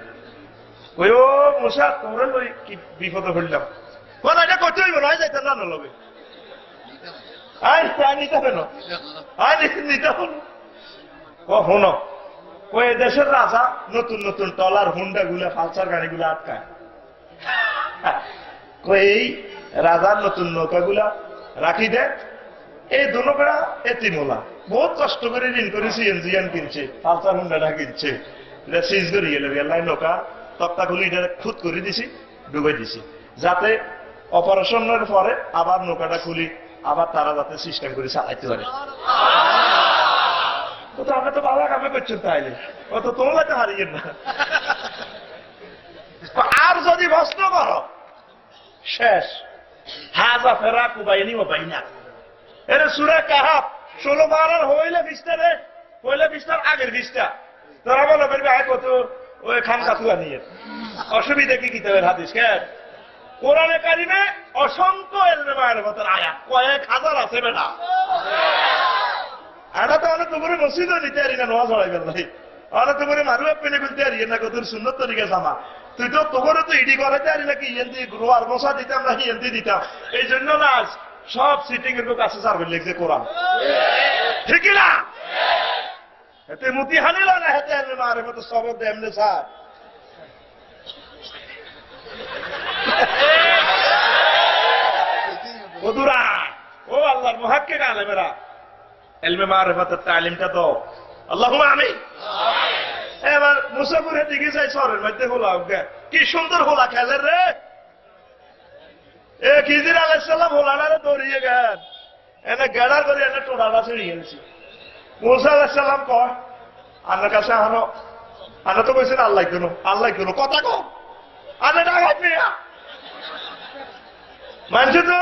ওই ও মুসা তোমরা লই কি বিপদে পড়লাম, বল এটা করতে হইব না, যাইতে না নলবে নিতে হবে না, নিতে হবে। শোনো ওই দেশের রাজা নতুন নতুন টলার হুন্ডা গুলা ফালসার গাড়ি গুলা আটকায়, এই রাজার নতুন নৌকা গুলা রাখি দেয়। এই দুনোকরা এতিমোলা বহুত কষ্ট করে ঋণ করে সিএনজিয়ান কিনছে, ফালসার হুন্ডাটা কিনছে, সিজ করে গেলে বেলায় নৌকা তক্তা খুলি এটা খুদ করে দিছি, ডুবে দিছি, যাতে অপারেশনের পরে আবার নৌকাটা খুলি আবার তারা যাতে সিস্টেম করে চালাইতে পারে। তো আপনি তো ভালো কামে করছেন, তাইলে অত তোমরা তো হারিয়ে না। আর যদি ভস্ত করো শেষ, হাজা ফেরা কুবাইনি ও পাই না। এর সুরে কাহাব 16 বারের হইলে 20টা রে, হইলে 20টার আগের 20টা তোরা বলো বলবে আয় কত ওই খান কাতুয়া নিয়ে অসুবিধা কি কিতাবের হাদিস কেন? কোরআনে কারিমে অসংখ্য এলমে মারিফাতের আয়াত, কয়েক হাজার আছে বেটা। এটা তো অনেক তোমার মসজিদও নিতে পারি না, নোয়া ছড়াই গেল নাই, অনেক তোমার মারুয়া পেলে বলতে পারি না, কত সুন্দর তরিকা জামা, তুই তো তোমারও তো ইডি করাতে পারি নাকি, ইয়েন্দি রোয়ার মশা দিতাম না, ইয়েন্দি দিতাম, এই জন্য না সব সিটিং এর কাছে সার্ভে লিখছে কোরআন, ঠিক না? এতে মুতি হানিল না, হেতে এলমে মারিফাত সব এমনি স্যার বন্ধুরা, ও আল্লাহর মুহাক্কিক আলেমেরা, ইলমে মারিফাতের তালিমটা তো আল্লাহুম্মা আমিন। এবার মুসাফিরের দিকে যাই, শহরের মধ্যে হোলা কি সুন্দর হোলা খেলে রে। এ খিজির আলাইহিস সালাম হোলাটারে দৌড়িয়ে গেল, এনে গেড়ার করে এনে টোড়াটা ছিঁড়ে গেছে। মুসা আলাইহিস সালাম কয় আপনার কাছে আনো, আনা তো কইছেন আল্লাহ কেন, আল্লাহ কেন কথা কো আনে ডাকাত নিয়া মানুষ তো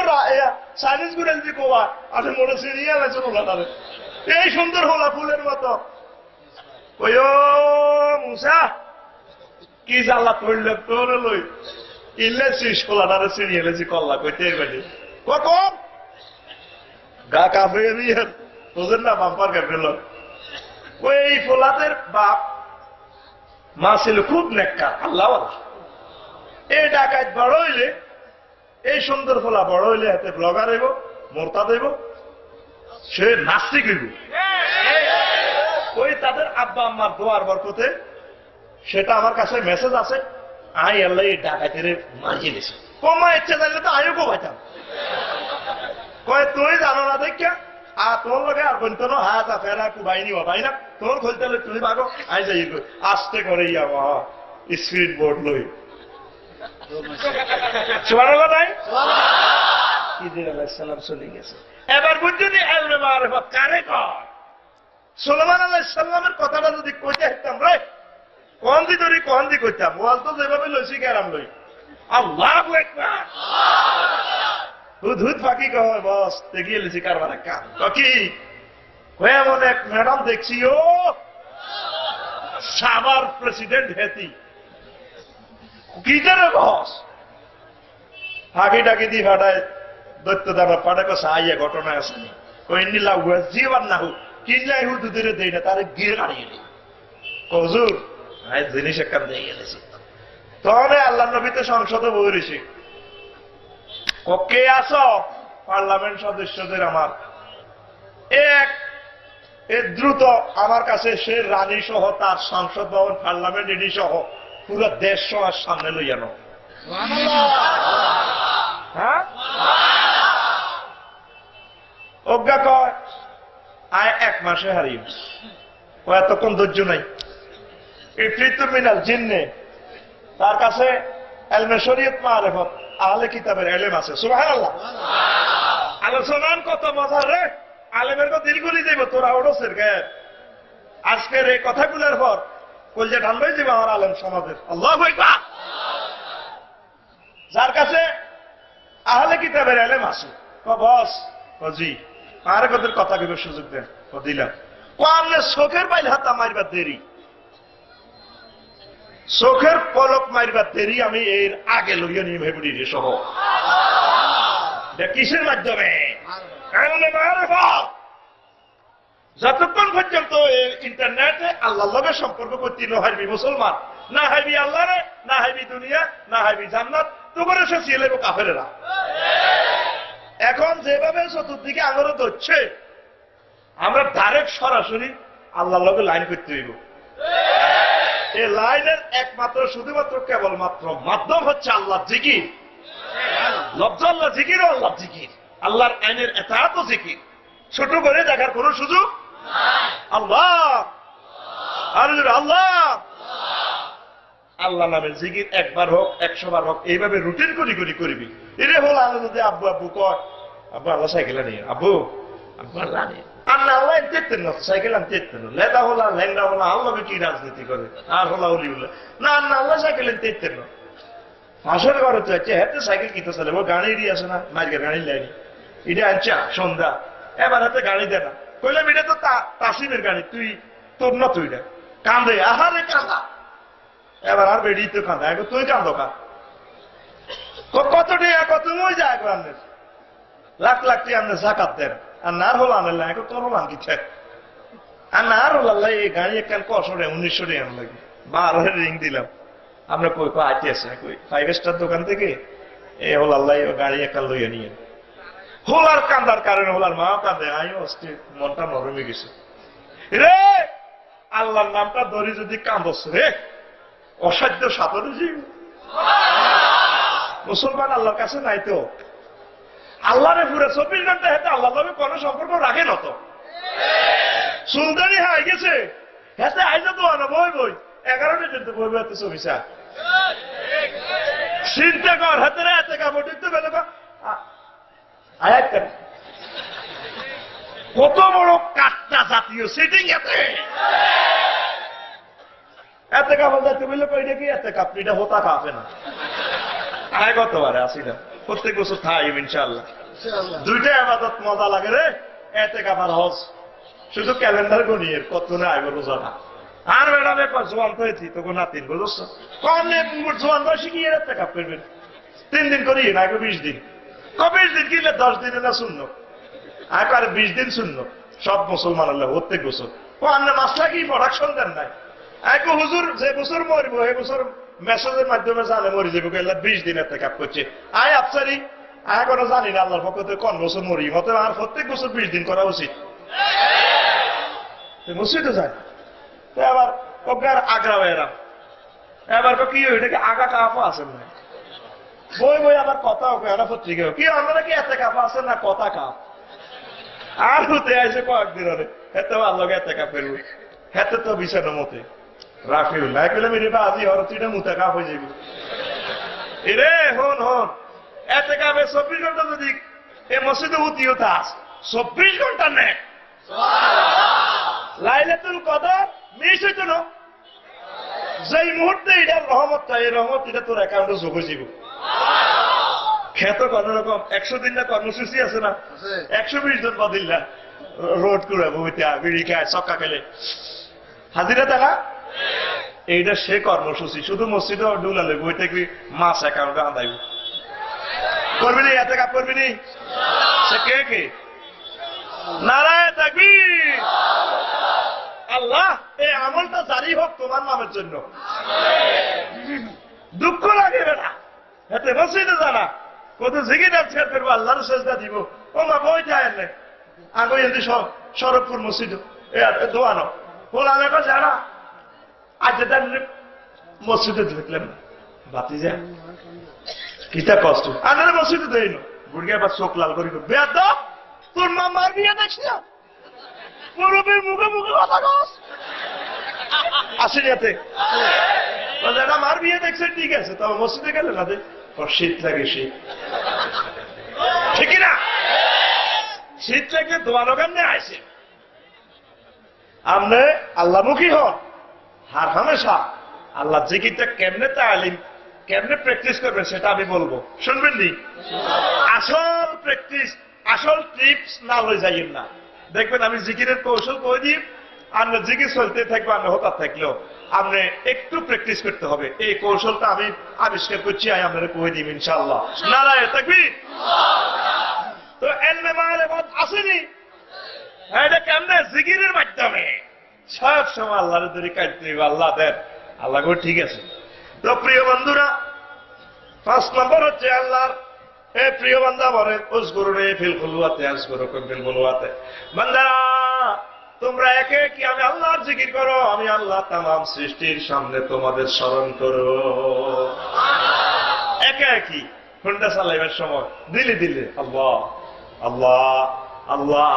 চাইনিজ গুলো যদি কোয়া আপনি মনে ছিঁড়িয়ে গেছেন হোলাটারে, এই সুন্দর হোলা ফুলের মতো। ওই মুসা কি জ্বালা পড়লে তোর লই ইলে শীষ হোলাটারে ছিঁড়িয়ে গেছি কল্লা কইতে বেটে কখন গা কাঁপে নিয়ে তোদের না বাম্পার কাঁপে ল। ওই ফোলাদের বাপ মা ছিল খুব নেককার আল্লাহ, এই ডাকাত বড় হইলে, এই সুন্দর ফোলা বড় হইলে হাতে ব্লগার হইব, মোরতা দেব, সে নাস্তিক হইব। ওই তাদের আব্বা আম্মার দোয়ার বরকতে সেটা আমার কাছে মেসেজ আছে, আই আল্লাহ এই ডাকাতের মারিয়ে দিছে, কমা ইচ্ছে চাইলে তো আয়ও কমাইতাম। কয় তুই জানো না দেখা আর তোর লগে আর বলতো না হাত ফেরা কুবাইনি বাবাই না, তোর খুলতে হলে তুমি ভাগো আই যাই আস্তে করে ইয়া স্পিড বোর্ড লই চলে গেছে। এবার বুঝলি ইলমে মারিফাত কারে কয়? সুলাইমান আলাইহিস সালামের কথাটা যদি কইতে হইতাম রে, কোন দি ধরি কোন দি কইতাম, ওয়াল তো যেভাবে লইছি কেরাম লই, আল্লাহু আকবার হুদ ফাঁকি কয় বস দেখিয়ে লিছি কারবার কাম কি হয়ে এমন এক ম্যাডাম দেখছি, ও সাবার প্রেসিডেন্ট হেতি কি জানে বস ফাঁকি টাকি দি ফাটায় দৈত্য দাবা পাঠাক সাহায্য ঘটনা আছে ওই নিলা জীবন না হোক কিনলাই হু দুধেরে দেয় না, তারে গিয়ে হারিয়ে নেই হজুর জিনিস একখান দিয়ে গেলেছি। তখন আল্লাহ নবীতে সংসদে বই রয়েছে, কে আস পার্লামেন্ট সদস্যদের আমার এক দ্রুত আমার কাছে সে রানী সহ তার সংসদ ভবন পার্লামেন্ট এডি সহ পুরো দেশ সমাজ সামনে লইয়ানো। হ্যাঁ, অজ্ঞা কয় আয় 1 মাসে হারিয়ে, ও এতক্ষণ ধৈর্য নাই। মিনাল জিন্নে তার কাছে এলমে শরীয়ত মারিফত আহলে কিতাবের এলেম আছে। সুবহানাল্লাহ। আলোচনার কত মজা রে, আলেমের কথা দিলগুলি যাইব, তোরা ওড়ছের গায়ে আজকের এই কথাগুলোর পর কলজে ঠান্ডাই যাবে আমার আলেম সমাজের। আল্লাহু আকবার। যার কাছে আহলে কিতাবের এলেম আছে, বস জি আর কদের কথা কইবে সুযোগ দেন, দিলাম। কোয়ালে চোখের বাইল হাতা মারবার দেরি, চোখের পলক মারবার দেরি আমি এর আগে লইয়া নিয়ে ভেবুড়ি রে সহ। কিসের মাধ্যমে? যতক্ষণ পর্যন্ত ইন্টারনেটে আল্লাহর লগে সম্পর্ক করতে না হাইবি মুসলমান, না হাইবি আল্লাহ রে, না হাইবি দুনিয়া, না হাইবি জান্নাত, তো করে সে ছিলে কাফেরেরা। এখন যেভাবে চতুর্দিকে আঙুলে ধরছে, আমরা ডাইরেক্ট সরাসরি আল্লাহর লগে লাইন করতে হইব। এই লাইনের একমাত্র শুধুমাত্র কেবলমাত্র মাধ্যম হচ্ছে আল্লাহর জিকির। লফজ আল্লাহ জিকির ও আল্লাহর জিকির, আল্লাহর আইনের এতাআত ও জিকির। ছোট করে দেখার কোন সুযোগ আল্লাহ আর আল্লাহ আল্লাহ নামের জিকির 1 বার হোক 100 বার হোক এইভাবে রুটিন করি করবি। এরে হল আল্লাহ যদি আব্বু আব্বু কয়, আব্বু আল্লাহ সাইকেল নিয়ে, আব্বু আব্বু আল্লাহ নিয়ে, আল্লাহ আল্লাহ দেখতেন না, সাইকেল আনতে দেখতেন না, লেদা হলা ল্যাংড়া হলা আল্লাহ কি রাজনীতি করে আর হলা হলি বলে না, আল্লাহ আল্লাহ সাইকেল আনতে দেখতেন না। হাসর ঘরে তো আছে হাতে সাইকেল কিনতে চলে, ও গাড়ি দিয়ে আসে না, মাইকের গাড়ি লাইনি এটা আনছা সন্ধ্যা, এবার হাতে গাড়ি দেয় না, কইলাম এটা তো তাসিমের গাড়ি, তুই তোর না, তুই না কান্দে, আহারে কান্দা, এবার আর বেড়ি তো কান্দা, এখন তুই কান্দো কা কত টাকা কত মই যায় আনের লাখ লাখ টাকা আনের জাকাত দেন, আর না হল আনের না, এখন তোর আন কিছে আর না হল আল্লাহ এই গাড়ি একখান কশো টাকা 1900 টাকা আন লাগে, 12 রিং দিলাম। আমরা কই আইতে আছে কই 5 স্টার দোকান থেকে এ হল আল্লাহ গাড়ি একটা লইয়া নিয়ে হোলার কান্দার কারণে হোলার মা কান্দে, আমি অস্থির, মনটা নরমে গেছে রে। আল্লাহর নামটা ধরে যদি কান্দস রে, অসাধ্য সাঁতরে জীব মুসলমান আল্লাহর কাছে নাই তো। আল্লাহরে পুরো 24 ঘন্টা হেঁটে আল্লাহ নামে কোনো সম্পর্ক রাখে না তো। সুলতানি হাই গেছে হেঁটে আইজা তো আনা বই 11টা কিন্তু বই বইতে চবিসা চিন্তা কর হাতে হাতে কাপড় দিতে পেলে কত বড় কাঠটা জাতীয় সিটিং এতে কাপড় যাইতে বললে কইটা কি এতে কাপড়িটা হতা খাবে না। আয় কতবারে আসি না, প্রত্যেক বছর থাইব ইনশাআল্লাহ। 2টা ইবাদত মজা লাগে রে, এতে কাপড় হজ শুধু ক্যালেন্ডার গনিয়ে কত না আইব রোজা না। আর ম্যাডামে জোয়ান তো হয়েছি তখন না 3 বছর কমে জোয়ান বয়সে কি এতে কাপ করবেন 3 দিন করি না 20 দিন, 20 দিন কিনলে 10 দিনে না শূন্য, আর 20 দিন শূন্য সব মুসলমান আল্লাহ প্রত্যেক বছর। ও আপনার মাসলা কি প্রোডাকশন দেন নাই, এক হুজুর যে বছর মরবো এই বছর মেসেজের মাধ্যমে জানে মরি যাবো, 20 দিন এতে কাপ করছে। আয় আফসারি আয় কোনো জানি না আল্লাহর পক্ষ থেকে কোন বছর মরি, মতো আর প্রত্যেক বছর 20 দিন করা উচিত। মসজিদে যায় তো আবার ওকে আগ্রা এরা এবার কি এটাকে আগা কাপা আছেন না বই আবার কথা ওকে এরা পত্রিকা কি আমরা কি এতে কাপা আছেন না কথা কাপ আর হতে আছে কয়েকদিন হলে হেতে আল্লাহকে এতে কাপ করবো, হেতে তো বিছানো মতে রাফিউল না পেলাম এটা আজি হরতিটা মুতে কাপ হয়ে যাবে। এরে হন এতে কাপে 24 ঘন্টা যদি এ মসজিদে উতিও থাস 24 ঘন্টা নেই লাইলাতুল কদর মিস হইতো না, যেই মুহূর্তে এটার রহমতটা এই রহমত এটা তোর অ্যাকাউন্টে যোগ হয়ে যাব। খেত কোন রকম 100 দিন না কর্মসূচি আছে না, 120 জন বদিল্লা রোড করে বইতে বিড়ি খায় চক্কা খেলে হাজিরা টাকা, এইটা সে কর্মসূচি শুধু মসজিদে ডুলালে বই থেকে মাস অ্যাকাউন্টে আদায় করবি নি, এতে কাপ করবি নি, সে কে নারায়ে তাকবীর। আল্লাহ এই আমলটা জারি হোক তোমার নামের জন্য। দুঃখ লাগে না এতে মসজিদে জানা কত জিকির শেয়ার করবো, আল্লাহর সেজদা দিব, ও মা বই যায় না আগে যদি সরবপুর মসজিদ দোয়ানো বলা দেখো যারা আজ মসজিদে দেখলেন না বাতি যায় কিটা কষ্ট আপনারা মসজিদে দেই না বুড়িয়া আবার চোখ লাল করি বেয়াদ তোর মা মার বিয়ে দেখছি না মুরব্বীর মুখে মুখে কথা কস আসেন এতে যারা মার বিয়ে দেখছে ঠিক আছে তবে মসজিদে গেলে না ওর শীত লাগে শীত ঠিক না শীত লাগলে দোয়ানো কেমনে আসে আপনি আল্লাহমুখী হন হার হামেশা আল্লাহ জিকিরটা কেমনে তালিম কেমনে প্র্যাকটিস করবেন সেটা আমি বলবো শুনবেন নি আসল প্র্যাকটিস আসল টিপস না লয়ে যাইয়েন না দেখবেন আমি জিকিরের কৌশল কয়ে দিই আপনি জিকির চলতে থাকবে আপনি হঠাৎ থাকলেও আপনি একটু প্র্যাকটিস করতে হবে এই কৌশলটা আমি আবিষ্কার করছি আপনারা কয়ে দিব ইনশাআল্লাহ নারায়ে তাকবীর তো এলমে মারিফাত আসেনি এটা কেমনে জিকিরের মাধ্যমে সব সময় আল্লাহর দরি কাটতে হবে আল্লাহ দেন আল্লাহ গো ঠিক আছে তো প্রিয় বন্ধুরা 5 নম্বর হচ্ছে আল্লাহর এ প্রিয় বান্দা বলে উযকুরুনি ফিল খুলওয়াতি আযকুরুকুম ফিল বুলওয়াতি বান্দারা তোমরা একে কি আমি আল্লাহর জিকির করো আমি আল্লাহ तमाम সৃষ্টির সামনে তোমাদের স্মরণ করো একে কি হুন্ডা চালাইবার সময় দিলে দিলে আল্লাহ আল্লাহ আল্লাহ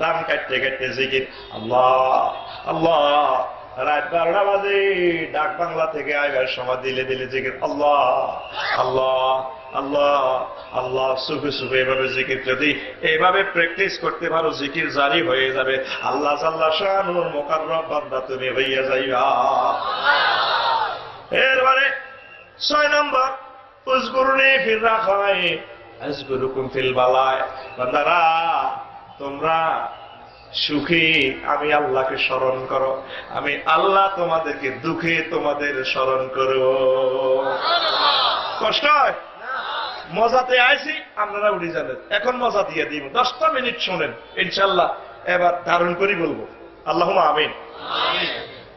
দাম কাটতে কাটতে জিকির আল্লাহ আল্লাহ রাত 12টা বাজে ডাক বাংলা থেকে আইবার সময় দিলে দিলে জিকির আল্লাহ আল্লাহ আল্লাহ আল্লাহ সুফে সুফে এভাবে জিকির যদি এইভাবে প্র্যাকটিস করতে পারো জিকির জারি হয়ে যাবে আল্লাহ জাল্লা শানুর মুকাররম বান্দা তুমি হইয়া যাইবা এরপরে 6 নম্বর উযকুরুনি ফির রাখায় আযকুরুকুম ফিল বালায় বান্দারা তোমরা সুখে আমি আল্লাহকে স্মরণ করো আমি আল্লাহ তোমাদেরকে দুঃখে তোমাদের স্মরণ করব কষ্ট হয় মজাতে আইছি আপনারা উড়ে যাবেন এখন মজা দিয়ে দিব 10টা মিনিট শোনেন ইনশাআল্লাহ এবার ধারণ করি বলবো আল্লাহুম্মা আমিন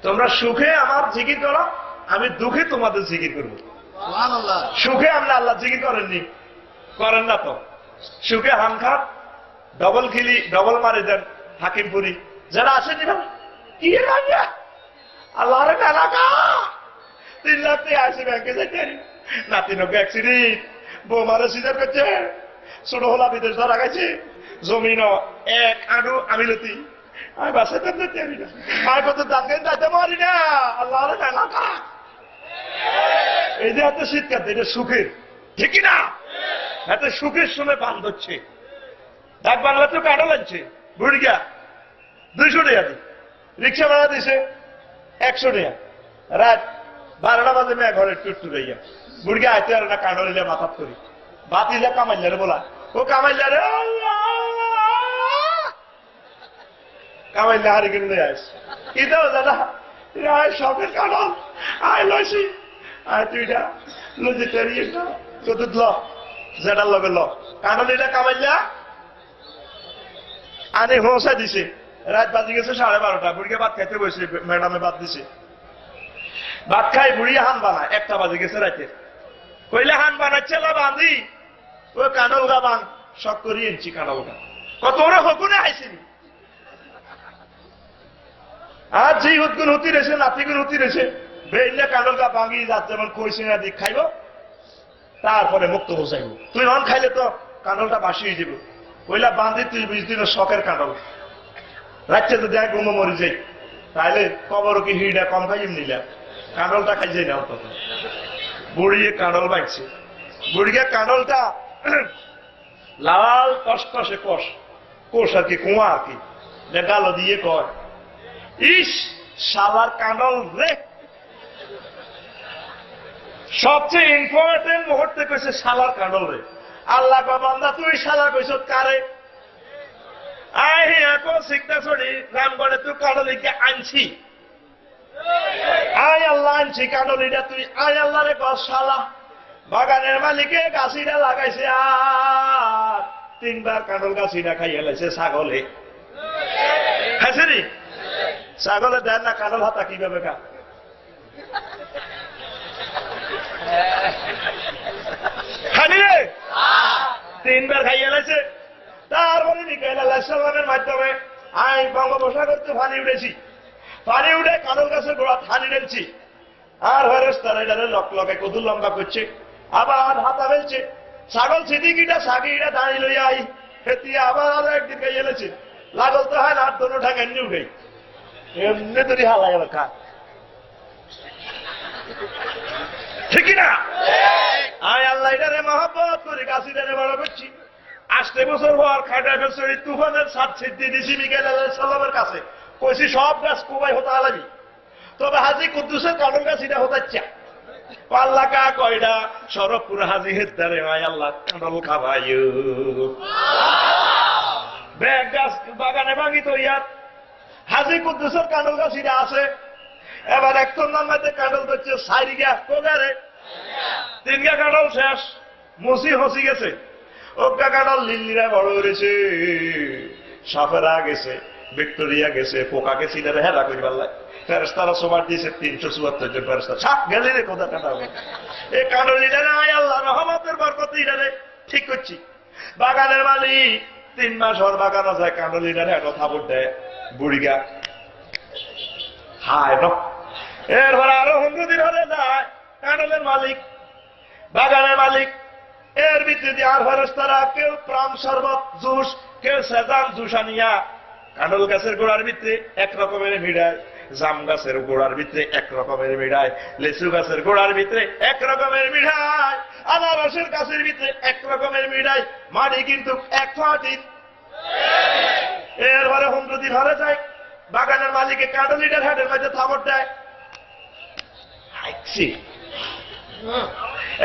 তোমরা সুখে আমার জিকির করো আমি দুঃখে তোমাদের জিকির করব সুবহানাল্লাহ সুখে আমরা আল্লাহ জিকির করেননি করেন না তো সুখে হান খান ডবল খিলি ডবল মারি দেন হাকিমপুরি যারা আসেনি ভাই কি রাজা আল্লাহর এলাকা 3 লাখ টাকা আসে ব্যাংকে যাইতে নাতিনকে অ্যাক্সিডেন্ট বোমারে সিজার করছে ছোট হলা বিদেশ ধরা গেছে জমিন 1 আডু আমি লতি আমি বাসাতে যেতে পারি না আমি কত দাঁড়িয়ে যাইতে পারি না আল্লাহর এলাকা এই যে এত শীতকাল এটা সুখের ঠিক না এত সুখের শুনে পান ধরছে ডাক বাংলা তো কাটা লাগছে বুড়িয়া 200 টাকা দি রিক্সা ভাড়া দিছে 100 টাকা রাত 12টা বাজে মেয়ে ঘরে টুটু রইয়া বুড়িয়া আইতে আর না কাটা লইলে মাথা করি বাতিলে কামাইলে বলা ও কামাইলে রে কামাইলে হারি কিনে আস কি দাও দাদা আয় শখের কাটা আয় লইছি আয় তুইটা লজিটারিয়ে না কত ল যেটা লগে ল কাটা এটা কামাইলা আরে হোসা দিছে রাত বাজি গেছে 12:30 বুড়িকে ভাত খাইতে বসে ম্যাডামে ভাত দিছে ভাত খাই বুড়ি হান বানা 1টা বাজে গেছে রাতে কইলে হান বানাচ্ছে লা বাঁধি ওই কানল গা বান শখ করি এনছি কানল গা কত ওরা হকুনে আইসিনি আর যেই হতগুন হতি রেছে নাতিগুন হতি রেছে বেইলে কানল গা ভাঙি যাচ্ছে যেমন কইছে না দিক খাইব তারপরে মুক্ত বসাইব তুই নন খাইলে তো কানলটা বাসি হয়ে যাবে ওইলা বাঁধি তুই 20 দিনের শখের কাঁডল রাখছে তো দেখ ঘুমো মরি যাই তাইলে কবর কি হিড়া কম খাইম নিলাম কাঁডলটা খাই যাই না অন্তত বুড়িয়ে কাঁডল বাঁচছে বুড়িয়ে কাঁডলটা লাল কষ্টে কোষ কোষ আর কি কুয়া আর কি গালো দিয়ে কয় ইস শালার কাঁডল রে সবচেয়ে ইম্পর্টেন্ট মুহূর্তে কইছে শালার কাঁডল রে আল্লাহ বান্দা তুই শালা কইছ কারে আয় এখন শিখতে ছড়ি রামগড়ে তুই কাঁডলিকে আনছি আয় আল্লাহ আনছি কাঁডলিটা তুই আয় আল্লাহ রে কর শালা বাগানের মালিকে গাছিটা লাগাইছে আর 3বার কাঁডল গাছিটা খাইয়ে লাইছে ছাগলে খাইছে নি ছাগলে দেন না কাঁডল হাতা কিভাবে খা খানি রে 3বার খাইয়ে লাইছে তারপরে মিকাইল আলাইহিস সালামের মাধ্যমে আমি বঙ্গোপসাগরতে পানি উঠেছি, পানি উঠে কাঁঠাল গাছের গোড়া থানি ঢেলছি, আর ফেরেশতারা এটারে লকলকে কদুর লম্বা করছে, আবার হাতা ফেলছে। ছাগল সিদ্দিকিটা সাগিটা দাঁড়িয়ে লইয়া আই হেতি আবার একদিন গাই এলেছে, লাগল তো হয় না, আর দোনো ঠাক এমনি উঠে এমনি তৈরি হালা গেল খা, ঠিক না? আমি আল্লাহ এটারে মহব্বত করে গাছিটারে বড় করছি। 8 বছর পর খাটা ফেলছে তুফানের সাত সিদ্ধি দিছি মিকাইল আলাইহিস সালামের কাছে, কইছি সব গাছ কুবাই হতে আলাবি, তবে হাজি কুদ্দুসের কাঁঠাল গাছ এটা হতাচ্ছা পাল্লা কা কয়টা সরবপুর হাজি হেদ্দারে ভাই আল্লাহ কাঁঠাল খাবাইও ব্যাগ গাছ বাগানে ভাঙি তো ইয়ার হাজি কুদ্দুসের কাঁঠাল গাছ এটা আছে। এবার একজন নামাইতে কাঁঠাল করছে 4 গা কোগারে 3 গা কাঁঠাল শেষ, মুসি হসি গেছে, ওগা কাঁঠাল লিল্লিরা বড় হয়েছে, সাপেরা গেছে, ভিক্টোরিয়া গেছে, পোকাকে সিনারে হেলা করি পাল্লাই। ফেরেশতারা সবার দিয়েছে 374 জন ফেরেশতা, ছাপ গেলে রে কোথা কাঁঠাল। এই কাঁঠাল লিডারে আল্লাহ রহমতের বরকতে লিডারে ঠিক করছি। বাগানের মালিক 3 মাস ওর বাগানো যায়, কাঁঠাল লিডারে একটা থাপড় দেয় বুড়িগা হায় ন। এরপরে আরো 15 দিন হলে যায় কাঁঠালের মালিক, বাগানের মালিক, এর ভিত্তিতে আর ফেরেশতারা কেউ প্রাণ শরবত জুস, কেউ সেজান জুস আনিয়া কাঁঠাল গাছের গোড়ার ভিতরে এক রকমের মিডায়, জাম গাছের গোড়ার ভিতরে এক রকমের মিডায়, লেচু গাছের গোড়ার ভিতরে এক রকমের মিডায়, আনারসের গাছের ভিতরে এক রকমের মিডায়, মাটি কিন্তু এক ফাটি। এরপরে 15 দিন হলে যায় বাগানের মালিকে কাঁঠাল লিডার হাটের মধ্যে থাপড় দেয়,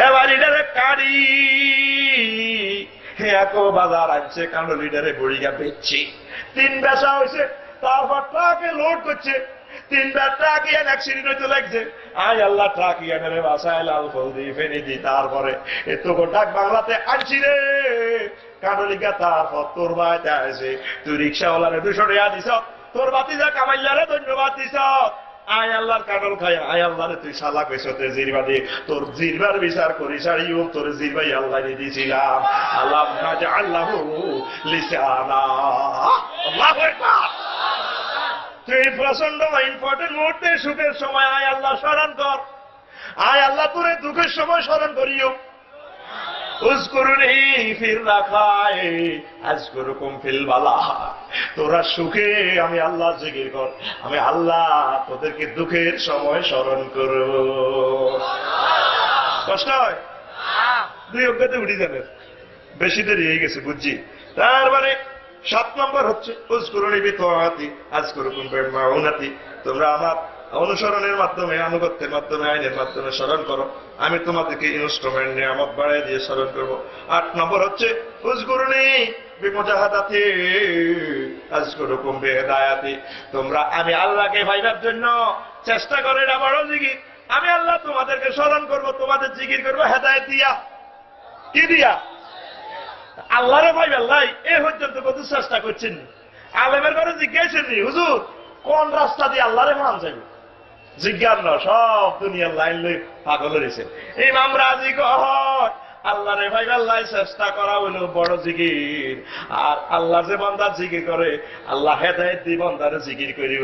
এবার লিডারে কাড়ি একো বাজার আনছে, কাঁঠাল লিডারে বুড়িগা বেচছি, 3 বেচা হয়েছে। তারপর ট্রাকে লোড করছে, 3বার ট্রাক ইয়ান অ্যাক্সিডেন্ট হইতে লাগছে। আয় আল্লাহ ট্রাক ইয়ানের বাসায় লাল ফল দিয়ে ফেনে দি, তারপরে এত গোটাক বাংলাতে আনছি রে কাঁঠালিকা। তারপর তোর বাড়িতে আসে, তুই রিক্সাওয়ালারে 200 টাকা দিছ, তোর বাতিজা কামাইলারে ধন্যবাদ দিছ। আয় আল্লাহর কাঁঠাল খাই, আয় আল্লাহরে তুই সালা কইছ তোর জিরবা দিয়ে, তোর জিরবার বিচার করিস আর ইউ তোর জিরবাই আল্লাহ দিয়েছিলাম। আল্লাহ আল্লাহ লিসানা আল্লাহু আকবার। তুই প্রচন্ড ইম্পর্টেন্ট মুহূর্তে সুখের সময় আয় আল্লাহ স্মরণ কর, আয় আল্লাহ তোরে দুঃখের সময় স্মরণ করিও। উযকুরুনি ফির রাখায় আযকুরুকুম ফিল বালা। তোরা সুখে আমি আল্লাহ জিকির কর, আমি আল্লাহ তোদেরকে দুঃখের সময় স্মরণ করব। কষ্ট হয়? 2 অজ্ঞাতে উঠে যাবে, বেশি দেরি হয়ে গেছে বুঝছি। তারপরে 7 নম্বর হচ্ছে উযকুরুনি বিতাআতি আযকুরুকুম বিমাউনাতি। তোমরা আমার অনুসরণের মাধ্যমে, আনুগত্যের মাধ্যমে, আইনের মাধ্যমে স্মরণ করো, আমি তোমাদেরকে ইনস্ট্রুমেন্ট নিয়ামত বাড়াই দিয়ে স্মরণ করবো। 8 নম্বর হচ্ছে উযকুরুনি বিমুজাহাদাতি আযকুরুকুম বিহিদায়াতি। তোমরা আমি আল্লাহকে পাইবার জন্য চেষ্টা করো, এটা বড় জিকির। আমি আল্লাহ তোমাদেরকে স্মরণ করবো, তোমাদের জিকির করবো হেদায়েত দিয়া। কি দিয়া? আল্লাহরে ভাই আল্লাহ এ পর্যন্ত কত চেষ্টা করছেন, আলেমের ঘরে জিজ্ঞাসেন নি হুজুর কোন রাস্তা দিয়ে আল্লাহরে মান যাবে, জিজ্ঞান না, সব দুনিয়ার লাইন লই পাগল হয়েছে। ইমাম রাজি কয় আল্লাহরে ভাই আল্লাহ চেষ্টা করা হইল বড় জিকির, আর আল্লাহ যে বান্দা জিকির করে আল্লাহ হেদায়েত দিয়ে বান্দারে জিকির করিব।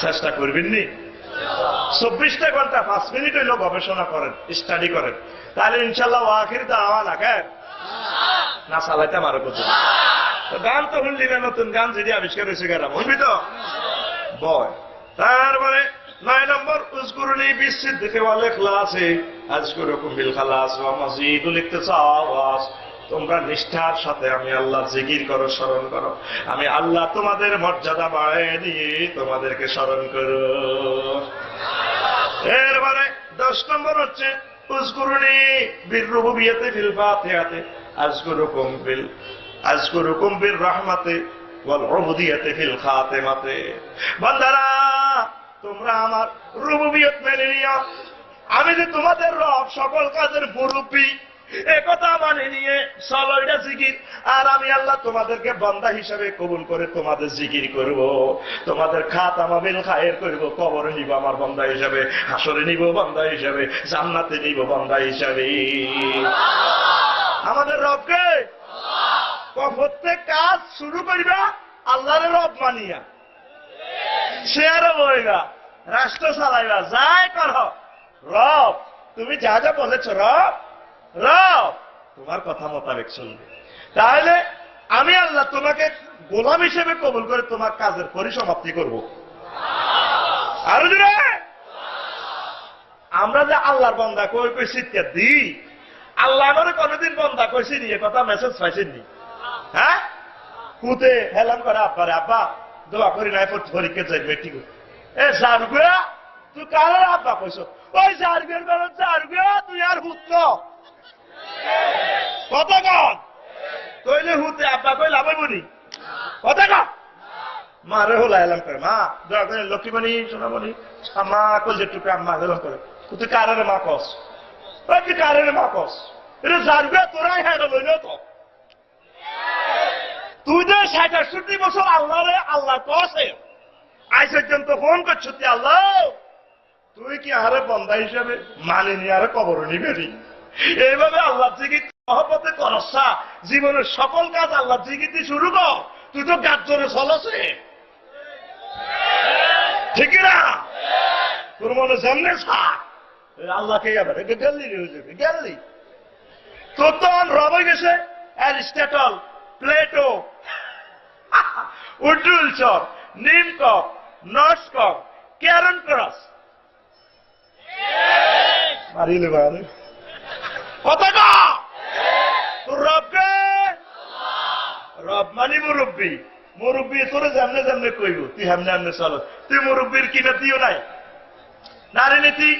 চেষ্টা করবেন নি? 24টা ঘন্টা 5 মিনিট হইল গবেষণা করেন, স্টাডি করেন, তাহলে ইনশাল্লাহ আখির দাওয়া না খায় না চালাইতে আমার কথা। গান তো শুনলি না, নতুন গান যেটি আবিষ্কার হয়েছে গান শুনবি তো বয়। তারপরে 9 নম্বর উযকুরুনি বিসিদ্দিকি ওয়াল ইখলাসি আযকুরুকুম বিল খালাস ওয়া মাযীদুল ইকতিসাস। তোমরা নিষ্ঠার সাথে আমি আল্লাহ জিকির করো, স্মরণ করো, আমি আল্লাহ তোমাদের মর্যাদা বাড়ায় দিয়ে তোমাদেরকে স্মরণ করো। এরপরে 10 নম্বর হচ্ছে উযকুরুনি বিররুবুবিয়্যাতি ফিল ফাতিহাতি আযকুরুকুম বির রাহমাতি ওয়াল উবুদিয়্যাতি ফিল খাতিমাতি। বান্দারা তোমরা আমার রুবুবিয়ত মেনে নিও, আমি যে তোমাদের রব, সকল কাজের মুরব্বী, একথা মানে নিয়ে চলো, এটা জিকির। আর আমি আল্লাহ তোমাদেরকে বান্দা হিসাবে কবুল করে তোমাদের জিকির করব, তোমাদের খাতামা বিল খায়ের করব, কবরে নিব আমার বান্দা হিসাবে, হাসরে নিব বান্দা হিসাবে, জান্নাতে নিব বান্দা হিসাবে। আমাদের রবকে প্রত্যেক কাজ শুরু করিবা আল্লাহর রব মানিয়া, শেয়ারও বইবা, রাষ্ট্র চালাইবা, যাই করো রব, তুমি যা যা বলেছ রব রব তোমার কথা মোতাবেক চলবে। তাহলে আমি আল্লাহ তোমাকে গোলাম হিসেবে কবুল করে তোমার কাজের পরিসমাপ্তি করব। আরো জোরে আমরা যে আল্লাহর বন্দা কই কই চিৎকার দিই, আল্লাহ আমারে কোনদিন বন্দা কইছি নিয়ে কথা মেসেজ পাইছেননি? হ্যাঁ, কুতে হেলাম করে আব্বারে, আব্বা দোয়া করি নাই পরীক্ষা যাই মেট্রিক, এ জারগুয়া তুই কার আব্বা কইছ? ওই জারগুয়ের বেলা জারগুয়া তুই আর হুত কথা কন, কইলে হুতে আব্বা কই লাভ হইবনি কথা কন। মারে হলা এলাম করে, মা দোয়া করে লক্ষ্মীমণি সোনামণি মা কল যেটুকু আম্মা হেলাম করে, তুই কারের মা কস, তুই কারের মা কস, এটা জারগুয়া তোরাই হ্যাঁ লইল তো। তুই যে ৬০-৬৮ বছর আল্লাহরে আল্লাহ কসে আজ পর্যন্ত ফোন করছ, আল্লাহ তুই কি আরে বন্দা হিসাবে মানিনি, আরে কবর নিবেনি। এইভাবে আল্লাহ জিকির মহব্বতে করসা, জীবনের সকল কাজ আল্লাহ জিকিরতে শুরু কর, তুই তো গাছ জোরে চলছে ঠিক না? তোর মনে সামনে থাক, আল্লাহকে আবার গেলি হয়ে যাবে, গেলি তোর তো রব হয়ে গেছে অ্যারিস্টটল, প্লেটো, উড্রুলচর, নিমকক, নস্কক, ক্যারন ক্রস মারিলে বাড়ে কথা ক। তোর রবকে রব মানি মুরব্বী, মুরব্বী তোরে যেমনে যেমনে কইব তুই হেমনে হেমনে চলো, তুই মুরব্বীর কিনা দিও নাই নারী নীতি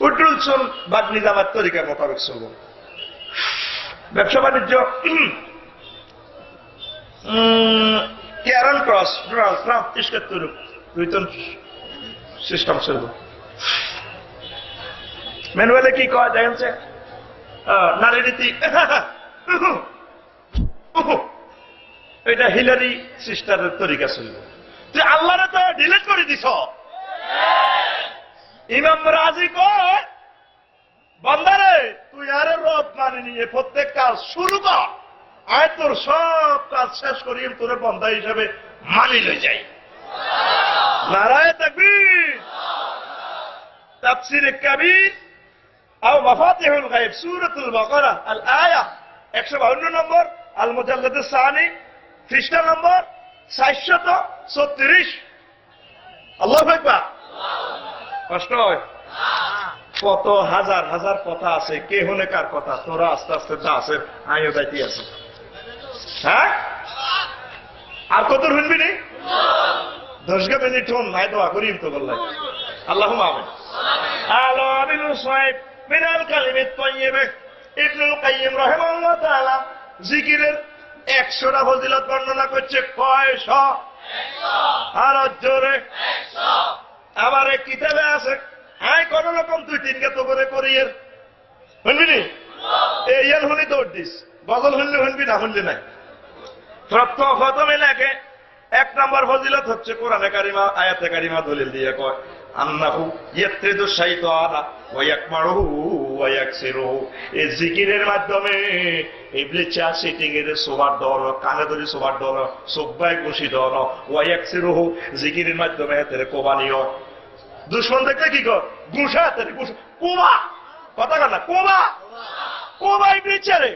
উড্রুলচন বাগনি জামার তরিকা মোতাবেক চলব। ব্যবসা বাণিজ্য ক্যারন ক্রস, ডোনাল্ড ট্রাম্প, ইস্কাত্তরূপ দুইজন সিস্টেম চলব। ম্যানুয়ালে কি কয় দেখেছে? নারী নীতি এটা হিলারি সিস্টারের তরিকা চলবে। তুই আল্লাহরে তো ডিলিট করে দিছ। ইমাম রাজি কয় বান্দারে তুই আরে রব মানে নিয়ে প্রত্যেক কাজ শুরু কর, আয় তোর সব কাজ শেষ করি তোর বন্দা হিসাবে মানি লই যাই। নারায়ে তাকবীর। তাফসীরে কাবীর আও মাফাতিহুল গায়ব সূরাতুল বাকারা আল আয়া 152 নম্বর, আল মুজাল্লাদ সানি পৃষ্ঠা নম্বর 436। আল্লাহু আকবার। কষ্ট হয়? কত হাজার হাজার কথা আছে, কে হনে কার কথা, তোরা আস্তে আস্তে যা আছে আমিও যাইতে আছি। হ্যাঁ, আর কত শুনবি নি? 10 মিনিট হন নাই দোয়া করি তো বললাই আল্লাহুম্মা আমিন। আলো আমিনুল সাহেব মিনাল কালিমাত তাইয়্যিবা ইবনুল কাইয়্যিম রাহিমাহুল্লাহ তাআলা জিকিরের 100টা ফজিলত বর্ণনা করছে। কয়শ? 100। আর জোরে 100। আমার এক কিতাবে আছে, হ্যাঁ কোন রকম 2-3 কে তো করে করিয়ের শুনবি নি? এই হুনি দৌড় দিস, গজল শুনলে শুনবি, না শুনলে নাই। প্রথম খতমে লেখে 1 নম্বর ফজিলত হচ্ছে কোরআনে কারিমা আয়াতে কারিমা দলিল দিয়ে কয় আন্নাহু ইয়াত্রিদু শাইতানা ওয়া ইয়াকমারুহু ওয়া ইয়াকসিরুহু। এই জিকিরের মাধ্যমে ইবলিস সিটিং এর সোবার দর, কানে ধরে সোবার দর, সুব্বাই খুশি দর, ওয়া ইয়াকসিরুহু জিকিরের মাধ্যমে হাতের কোবানিও। দুশমন দেখতে কি কর? গুসা হাতের গুসা কোবা, কথা কর না, কোবা কোবা ইবলিসেরে,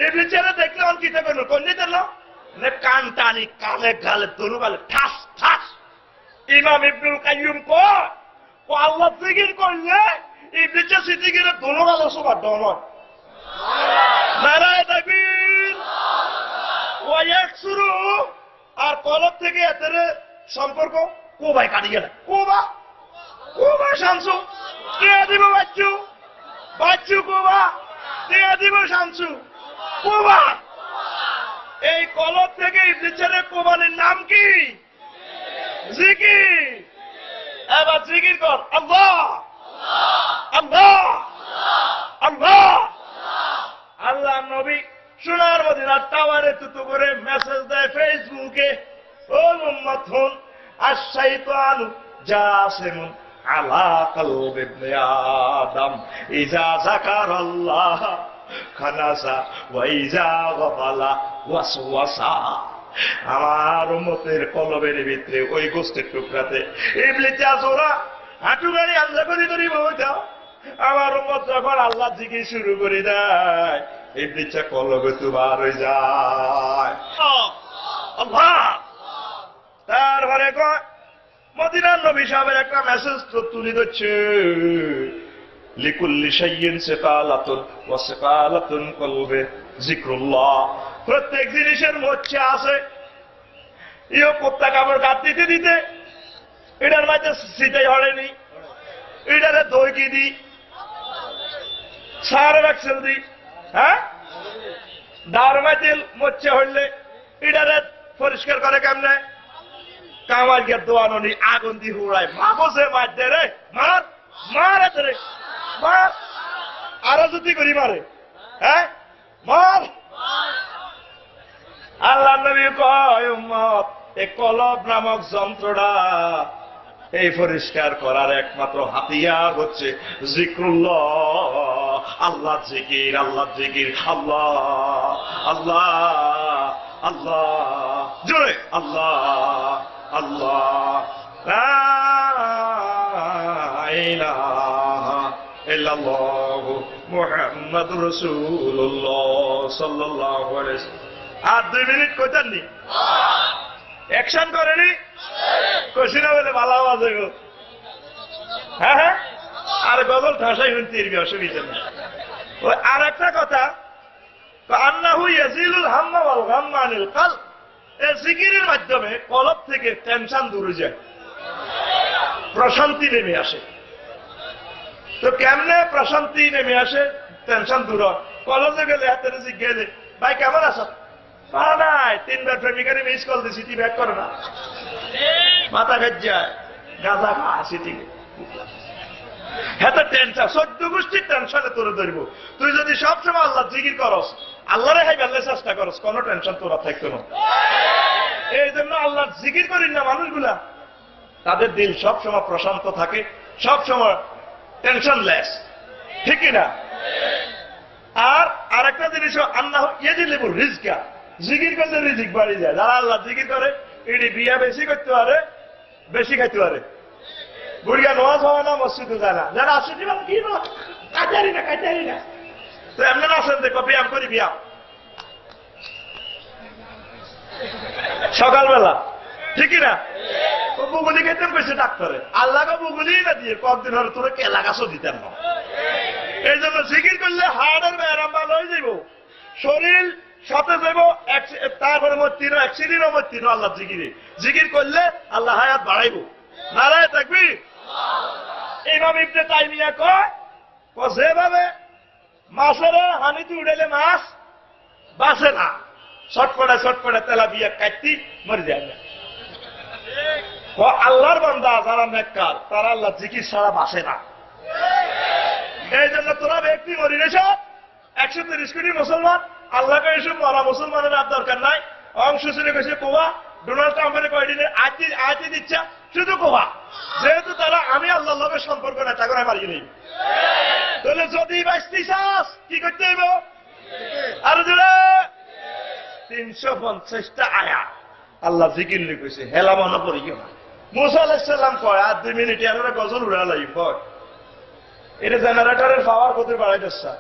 ইবলিসেরে দেখলে অন কি দেবেন কোন দিতে না কান টানি কানে গালে দনু গালে ঠাস ঠাস। ইমাম ইবনুল কাইয়্যিম কয় আল্লাহ জিকির করলে ইবলিসের সিটিংয়ের দনু গালে সোবার দর। নারায়ে তাকবীর। ওয়া ইয়াকসুরু, আর কলব থেকে এদের সম্পর্ক কোবাই কাটি গেল, কোবা কোবা শামসু কে দিব বাচ্চু, বাচ্চু কোবা কে দিব শামসু কোবা। এই কলব থেকে ইবলিসের কোবানির নাম কি? জিকির। এবার জিকির কর আল্লাহ আল্লাহ আল্লাহ। আল্লাহ নবী সোনার মদিনার টাওয়ারে তুতু করে মেসেজ দেয় ফেসবুকে, ও উম্মত হুন আশ-শাইতানু জাসিমুন আলা কলবি ইবনে আদম ইজা যাকারাল্লাহ খানাসা ওয়াইজা গাফালা ওয়াসওয়াসা। আমার উম্মতের কলবের ভিতরে ওই গোস্তের টুকরাতে ইবলিস ওরা হাঁটু গাড়ি আল্লাহ করে ধরি বইটা। আমার উম্মত যখন আল্লাহ জিকির শুরু করে দেয় ইবলিস কলবে তুবার হয়ে যায়। আল্লাহ তারপরে কয় মদিনার নবী সাহেবের একটা মেসেজ তো তুলে দিচ্ছে, লিকুল্লি শাইইন সিকালাতুন ওয়া সিকালাতুন কলবে যিকরুল্লাহ। প্রত্যেক জিনিসের মধ্যে আছে ইও কুত্তা কামড় গাত দিতে দিতে এটার মাঝে সিটাই হড়েনি, এটারে দই কি দি সার ভ্যাকসিন দি, হ্যাঁ দার মাঝে মচ্ছে হইলে এটারে পরিষ্কার করে কেমনে? কামার গিয়ে দোয়ানো নি আগুন দি হুড়ায় মাগজে মার দে রে, মার মারে রে মার, আরো যদি করি মারে, হ্যাঁ মার। আল্লাহ নবী কয় উম্মত এই কলব নামক যন্ত্রটা এই পরিষ্কার করার একমাত্র হাতিয়ার হচ্ছে যিকরুল্লাহ, আল্লাহ জিকির, আল্লাহ জিকির, আল্লাহ আল্লাহ আল্লাহ, জোরে আল্লাহ আল্লাহ, লা ইলাহা ইল্লাল্লাহু মুহাম্মাদুর রাসূলুল্লাহ সাল্লাল্লাহু আলাইহি ওয়াসাল্লাম। আর 2 মিনিট কইতাননি অ্যাকশন করেনি কইছিনা বলে ভালো আওয়াজ হইব, হ্যাঁ হ্যাঁ, আর গজল ঠাসাই শুনতে এর অসুবিধা নেই। ওই আর একটা কথা আন্নাহু ইয়াজিলুল হাম্মা ওয়াল গাম্মা আনিল কলব, এই জিকিরের মাধ্যমে কলব থেকে টেনশন দূর হয়ে যায়, প্রশান্তি নেমে আসে। তো কেমনে প্রশান্তি নেমে আসে, টেনশন দূর হয়? কলেজে গেলে হাতের জিজ্ঞেলে ভাই কেমন আছো, নাই 3বার প্রেমিকারে মিস কল দিছি, তুই ব্যাক করে না, মাথা খেয়ে যায়, গাঁজা খা আসি ঠিক হাতে টেনশন, 14 গোষ্ঠীর টেনশনে তোরে ধরব। তুই যদি সবসময় আল্লাহ জিকির করস, আল্লাহরে হাইবার চেষ্টা করস, কোন টেনশন তোরা থাকতো না। এই জন্য আল্লাহ জিকির করিস না মানুষগুলা, তাদের দিল সবসময় প্রশান্ত থাকে, সবসময় টেনশন লেস, ঠিক না? আর আরেকটা জিনিস আল্লাহ ইয়াজিলুর রিজকা, জিকির করলে রিজিক বাড়ি যায়। যারা আল্লাহ জিকির করে এটি বিয়া বেশি করতে পারে, বেশি খাইতে পারে, বুড়িয়া নামাজ হয় না, মসজিদে যায় না, যারা আসে কি কাটারি না কাটারি না, তো এমনি আসেন দেখো ব্যায়াম করি, ব্যায়াম সকালবেলা, ঠিকই না? বুগুলি খেতে পেয়েছে ডাক্তারে, আল্লাহকে বুগুলি না দিয়ে কতদিন হলে তোরা কেলা গাছও দিতেন না। এই জন্য জিকির করলে হাড়ের ব্যায়াম ভালো হয়ে যাব, শরীর সাথে যাব, তারপরে মরতিনো অ্যাক্সিডেন্টও মরতিনো আল্লাহ জিকিরে, জিকির করলে আল্লাহ হায়াত বাড়াইব, নারায় থাকবি। এইভাবে ইবনে তাইমিয়া কয় যেভাবে মাছের হানিতে উড়াইলে মাছ বাঁচে না, ছটপটে ছটপটে তেলা বিয়া কাটতি মরে যায় না। আল্লাহর বান্দা যারা নেককার তারা আল্লাহ জিকির ছাড়া বাঁচে না। এই জন্য তোরা ব্যক্তি মরি রেছ 130 কোটি মুসলমান, আল্লাহকে এসব মরা মুসলমানের আর দরকার নাই। অংশ ছেড়ে গেছে কোয়া, ডোনাল্ড ট্রাম্পের কয়দিনের আইতে দিচ্ছে শুধু কোয়া, যেহেতু তারা আমি আল্লাহর লগে সম্পর্ক না চাকরায় মারিয়ে নেই। তাহলে যদি বাঁচতে চাস কি করতে হইব? আর 350টা আয়াত আল্লাহ জিকির লিখেছে, হেলা মনে করি কেউ না। মুসা আলাইহিস সালাম কয় আর 2 মিনিটে আমরা গজল উড়া লাগি, কয় এটা জেনারেটরের পাওয়ার কত বাড়াই দিচ্ছে,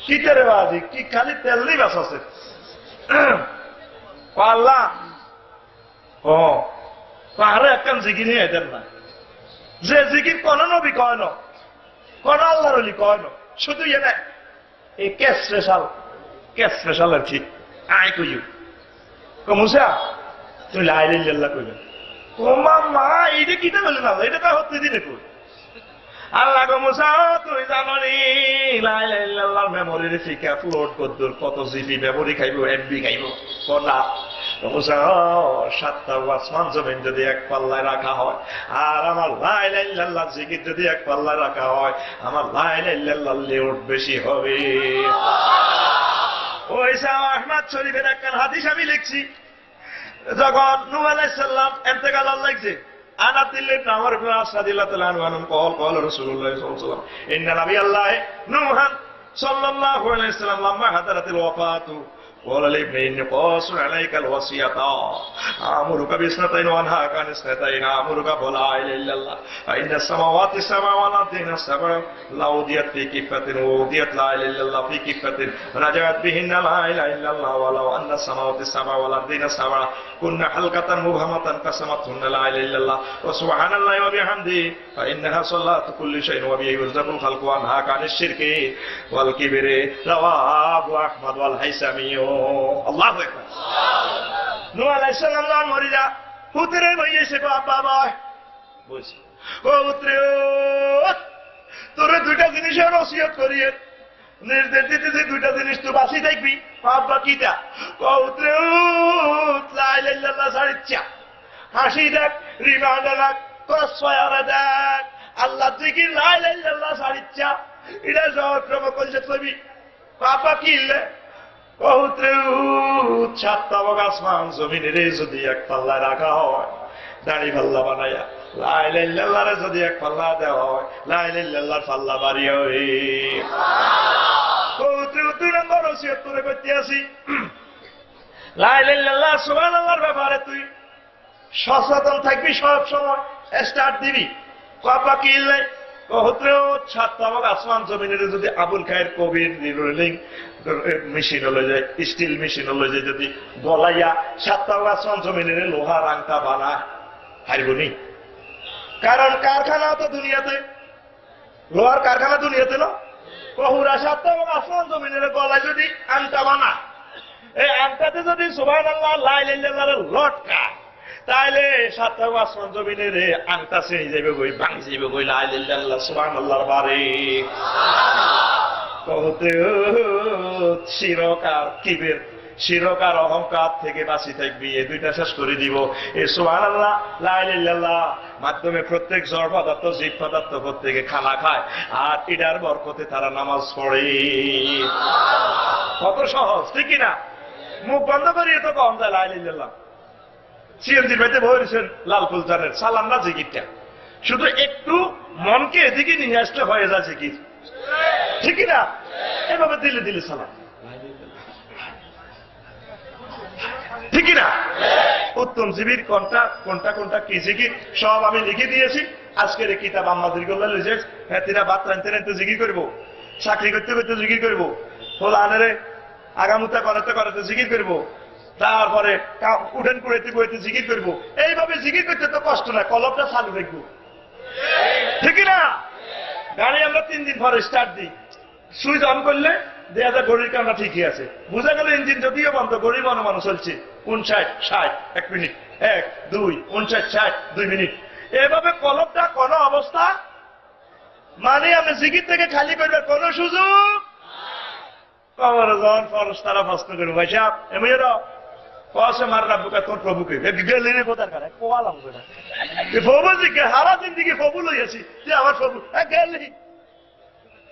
কি তেরে বাজি কি খালি তেল নেই বাস আছে। আল্লাহ ও পাহাড়ে একখান জিকির নিয়ে দেন না, যে জিকির কোন নবী কয় না, কোন আল্লাহর ওলি কয় না, শুধু এনে এই কেস স্পেশাল আর কি আয় কইও মুসা তুই লাই লাইল্লাহ কইবেন, তোমার মা এইটা কিনে বলে না, এটা তো হতে দিনে কই আল্লাহ গো মুসা তুই জানো নি লা ইলাহা ইল্লাল্লাহ মেমোরি রেখে আপলোড করদুর কত জিবি মেমোরি খাইবো, এমবি খাইবো কোনা। মুসা 7টা আসমান জমিন যদি এক পাল্লায় রাখা হয়, আর আমার লা ইলাহা ইল্লাল্লাহ জিকির যদি এক পাল্লায় রাখা হয়, আমার লা ইলাহা ইল্লাল্লাহ লোড বেশি হবে। ওই আহমদ শরীফের একটা হাদিস আমি লিখছি, যখন নূহ আলাইহিস সালাম ইন্তেকাল লাগছে, আনা দিল্লির নামর রাদিয়াল্লাহু তাআলা আনহু قال رسول الله صلى الله عليه وسلم ان نبي الله نوح সাল্লাল্লাহু আলাইহি ওয়াসাল্লাম লাম্মা হাদারাতিল ওয়াফাতু قال لابنه قاص عليك الوصية آمرك باثنتين وأنهاك عن اثنتين آمرك بلا إله إلا الله فإن السماوات السبع والأرضين السبع لوضعت في كفة ووضعت لا إله إلا الله في كفة رجعت بهن لا إله إلا الله ولو أن السماوات السبع والأرضين السبع كنا حلقة مبهمة قسمتهن لا إله إلا الله وسبحان الله وبحمده فإنها صلاة كل شيء وبه يرزق الخلق وأنهاك عن الشرك والكبر رواه أحمد والهيثمي আল্লাহু আকবার। নূহ আলাইহিস সালাম নাম মরিয়া পুত্রে বইয়েছে বাবা বলছে ও পুত্র তোরে দুইটা জিনিসের ওসিয়ত করিয়ে নির্দেশ দিতেছে, দুইটা জিনিস তো বাঁচি থাকবি। বাবা কিটা? ও পুত্র লা ইলাহা ইল্লাল্লাহ ছাড়িচ্ছা, হাসি দেখ, রিমান্ড রাখ, কসফায়ারে দেখ, আল্লাহ জিকির লা ইলাহা ইল্লাল্লাহ ছাড়িচ্ছা, এটা সব প্রভু কইছে তুমি বাবা কিলে সাতটাবক আসমান জমিনের যদি এক পাল্লা রাখা হয়, দাড়ি পাল্লা বানাইয়া লা ইলাহা ইল্লাল্লাহরে যদি এক পাল্লা দেওয়া হয়, লা ইলাহা ইল্লাল্লাহর পাল্লা বাড়ি হয়। দুই নম্বর ওসিয়ত করে করতে আসি, লা ইলাহা ইল্লাল্লাহ সুবহানাল্লাহর ব্যাপারে তুই সচেতন থাকবি, সব সময় স্টার্ট দিবি। বাবা কি ইল্লাই সাতটাবক আসমান জমিনের যদি আবুল খায়ের কবির রিলিং মেশিন হলে যায়, স্টিল মেশিন হলে যায়, যদি গলাইয়া সাতটাবক আসমান জমিনের লোহার আংটা বানায় হারবনি। কারণ কারখানা তো দুনিয়াতে, লোহার কারখানা দুনিয়াতে না, কহুরা সাতটাবক আসমান জমিনের গলায় যদি আংটা বানা, এই আংটাতে যদি সুবহানাল্লাহ লা ইলাহা ইল্লাল্লাহ লটকা, তাইলে সাতটাবক আসমান জমিনের আংটা ছিঁড়ে যাবে গই, ভাঙি যাবে গই, লা ইলাহা ইল্লাল্লাহ সুবহানাল্লাহর বারে। শিরকার কিবের, শিরকার অহংকার থেকে বাঁচি থাকবি, এই দুইটা শেষ করে দিব। এই সুবহানাল্লাহ লা ইলাহা ইল্লাল্লাহ মাধ্যমে প্রত্যেক জড় পদার্থ জীব পদার্থ প্রত্যেকে খানা খায়, আর এটার বরকতে তারা নামাজ পড়ে। কত সহজ, ঠিক না? মুখ বন্ধ করিয়ে তো কম যায় লা ইলাহা ইল্লাল্লাহ। সিএনজির ভাইতে বলেছেন লালকুল জানের সালাম না জিকিরটা, শুধু একটু মনকে এদিকে নিয়ে আসলে হয়ে যায় জিকির, ঠিক না? এভাবে দিলে দিলে সালাম, ঠিক না? উত্তম জীবীর কোনটা কোনটা কোনটা কি জিকির সব আমি লিখে দিয়েছি। আজকের এই কিতাব আমাদের হ্যাঁ বাদ রানতে রানতে জিকির করবো, চাকরি করতে করতে জিকির করবো, ফোলানের আগামুতা করাতে করাতে জিকির করবো, তারপরে উঠেন কুড়াইতে কুড়াইতে জিকির করবো। এইভাবে জিকির করতে তো কষ্ট না, কলমটা চালু রাখবো, ঠিক না? গাড়ি আমরা 3 দিন পরে স্টার্ট দিই, সুইচ অন করলে দেখা যায় ঘড়ির কামটা ঠিকই আছে, বোঝা গেল ইঞ্জিন যদিও বন্ধ, ঘড়ি মনো চলছে 59, 60, 1 মিনিট, 1, 2, 59, 60, 2 মিনিট। এভাবে কলমটা কোন অবস্থা মানে আমি জিকির থেকে খালি করবার কোন সুযোগ কবর যখন ফরজ তারা প্রশ্ন করবো, ভাই সাহেব এমনি কসে মার রাব্বুকা তোর প্রভুকে গেলি রে কোথার কারে কোয়ালাম করে প্রভু জিকে হারা জিন্দিগি প্রভু লইয়াছি যে আমার প্রভু গেলি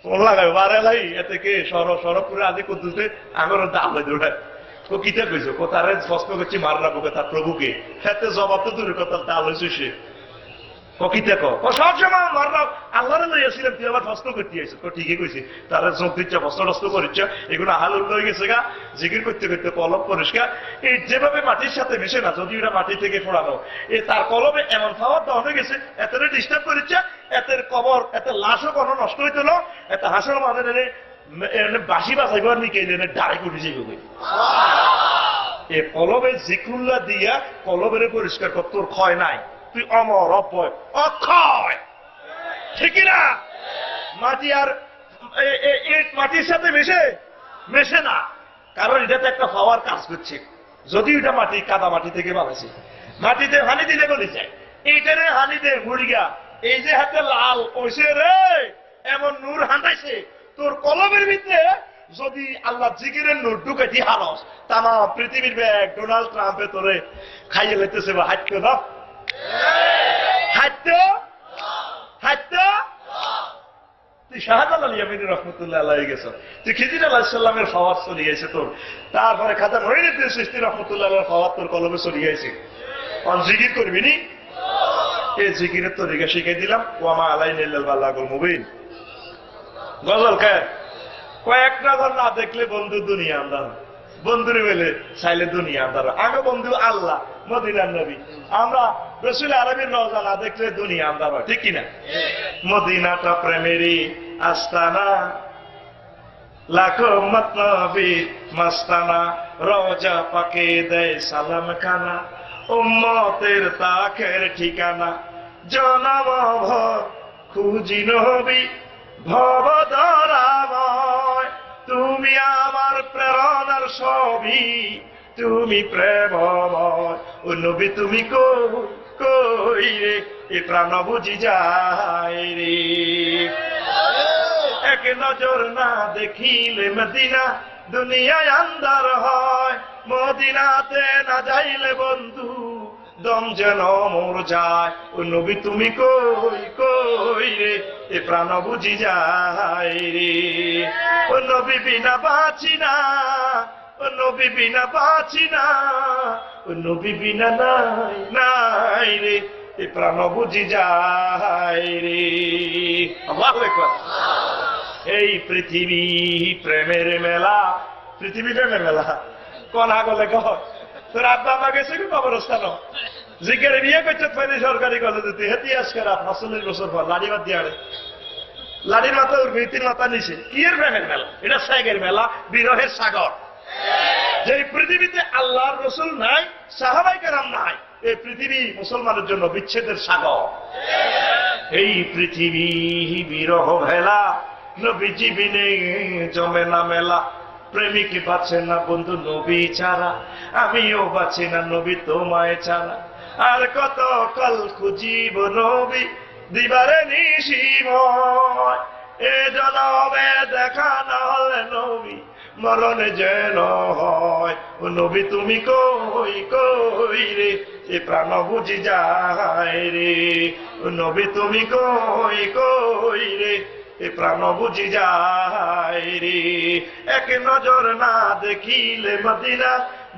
ফোন লাগাই বারে লাই এতে কে সরব করে আদি করতে আমার দাম দৌড়ায় তো কিতা কইছো কোথারে প্রশ্ন করছি মার রাব্বুকা তার প্রভুকে, হাতে জবাব তো দূরের কথা দাম হয়েছে সে কিতা সবসময় মারলাম আল্লাহরে লইয়াছিলাম, তুই আবার প্রশ্ন করতে আইস ঠিকই কইছি, তারা চোখ দিচ্ছে প্রশ্ন টস্ত করিচ্ছে, এগুলো হালুল হয়ে গেছে গা, জিকির করতে করতে কলম পরিষ্কার। এই যেভাবে মাটির সাথে মিশে না, যদি ওরা মাটি থেকে ফোড়ানো, এ তার কলমে এমন খাওয়ার দেওয়া হয়ে গেছে, এত ডিস্টার্ব করেছে, এতের কবর এত লাশও কোনো নষ্ট হইত না, এত হাসর মাঝে বাসি বাসাইবার নিকে ডাইরেক্ট উঠে যাবে। এ কলমে জিকুল্লা দিয়া কলমের পরিষ্কার কর, তোর ক্ষয় নাই, তুই অমর অপয় অক্ষয়, ঠিক না? মাটি আর মাটির সাথে মেশে না, কারণ এটাতে একটা পাওয়ার কাজ করছে। যদি এটা মাটি কাদা মাটি থেকে বানাইছে, মাটিতে হানি দিলে গলি যায়, এইটারে হানি দে মুড়িয়া, এই যে হাতে লাল ওইসে রে এমন নূর হাঁটাইছে তোর কলমের ভিতরে। যদি আল্লাহ জিকিরের নূর ঢুকাইতে হারস, তাম পৃথিবীর ব্যাগ ডোনাল্ড ট্রাম্পে তোরে খাইয়ে লেতেছে বা হাঁটতে দাও, তুই শাহজালাল ইয়ামিনী রহমতুল্লাহ আলাইহি গেছ, তুই খিজির আলাইহিসসালামের ফাওয়াত চলে গেছে তোর, তারপরে খাজা মঈনুদ্দিন চিশতি রহমতুল্লাহ আলাইহির ফাওয়াত তোর কলমে চলে গেছে। কোন জিকির করবি নি? এই জিকিরের তরিকা শিখিয়ে দিলাম। ওয়া মা আলাইনা ইল্লাল বালাগুল মুবিন। গজল খায় কয়েকটা ঘর না দেখলে বন্ধু দুনিয়া আন্দার, বন্ধুরে মেলে চাইলে দুনিয়া আন্দার। আগে বন্ধু আল্লাহ, মদিনার নবী। আমরা রসুল আরবির রওজা না দেখলে দুনিয়া আন্দার হয়, ঠিক কিনা? মদিনাটা প্রেমেরই আস্তানা, লাখো মতনবী মাস্তানা, রওজা পাকে দেয় সালাম খানা, উম্মতের তাখের ঠিকানা, জনম ভর খুঁজি নবী ভব ধরাময়, তুমি আমার প্রেরণার সবই, তুমি প্রেমময়। ও নবী তুমি কই রে, এ প্রাণ বুঝি যায় রে। এক নজর না দেখিলে মদিনা, দুনিয়ায় আন্ধার হয়, মদিনাতে না যাইলে বন্ধু দম যেন মোর যায়। ও নবী তুমি কই রে, এ প্রাণ বুঝি যায় রে। ও নবী বিনা বাঁচি না, ও নবী বিনা বাঁচি না, ও নবী বিনা নাই রে, এ প্রাণ বুঝি যায় রে। আল্লাহু আকবার। এই পৃথিবী প্রেমের মেলা, পৃথিবী প্রেমের মেলা। কোন আগলে কহ তোর আব্বা আমা গেছে কি কবরস্থান, জিজ্ঞাসা বিয়ে করতে পারি সরকারি কলেজে, তুই হেতি আজকের ৪৫ বছর পর লাড়ি বাদ দিয়ে আড়ে, লাড়ির মাথা ভিতির মাথা নিচে। কি এর প্রেমের মেলা? এটা সাগের মেলা, বিরহের সাগর। যে পৃথিবীতে আল্লাহর রসুল নাই, সাহাবায়ে কেরাম নাই, এই পৃথিবী মুসলমানের জন্য বিচ্ছেদের সাগর। এই পৃথিবী বিরহ ভেলা, নবীজি বিনে জমে না মেলা, প্রেমিক বাঁচে না বন্ধু নবী ছাড়া, আমিও বাঁচি না নবী তোমায় ছাড়া। আর কত কাল খুঁজিব নবী দিবারে নিশিময়, এ জনমে দেখা না হলে নবী মরণে যেন হয়। ও নবী তুমি কই রে, এ প্রাণ বুঝি যায় রে। ও নবী তুমি কই রে, এ প্রাণ বুঝি যায় রে। এক নজর না দেখিলে মদিনা,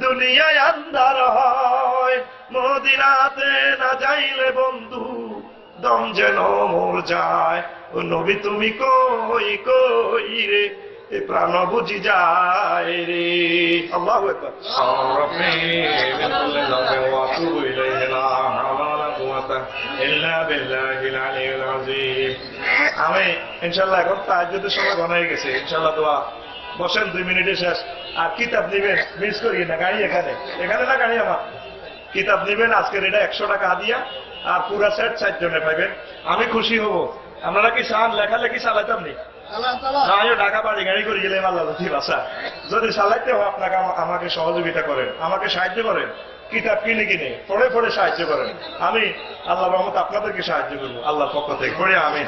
দুনিয়ায় আন্ধার হয়, মদিনাতে না যাইলে বন্ধু দম যেন মোর যায়। ও নবী তুমি কই রে, এ প্রাণ বুঝি যায় রে। আল্লাহু আকবার। আমি ইনশাল্লাহ এখন তাহাজ্জুদের সময় ঘন হয়ে গেছে, ইনশাল্লাহ দোয়া বসেন 2 মিনিটে শেষ। আর কিতাব নিবেন, মিস করি না, গাড়ি এখানে না, গাড়ি আমার। কিতাব নিবেন, আজকের এটা 100 টাকা দিয়া, আর পুরা সেট 4 জনে পাইবেন। আমি খুশি হব। আপনারা কি চান লেখালেখি চালাইতাম নি? ঢাকা বাড়ি গাড়ি করে গেলে আল্লাহ বাসা। যদি চালাইতে হয় আপনাকে আমাকে সহযোগিতা করেন, আমাকে সাহায্য করেন, কিতাব কিনে পড়ে সাহায্য করেন। আমি আল্লাহর রহমতে আপনাদেরকে সাহায্য করবো আল্লাহর পক্ষ থেকে। পড়ে আমি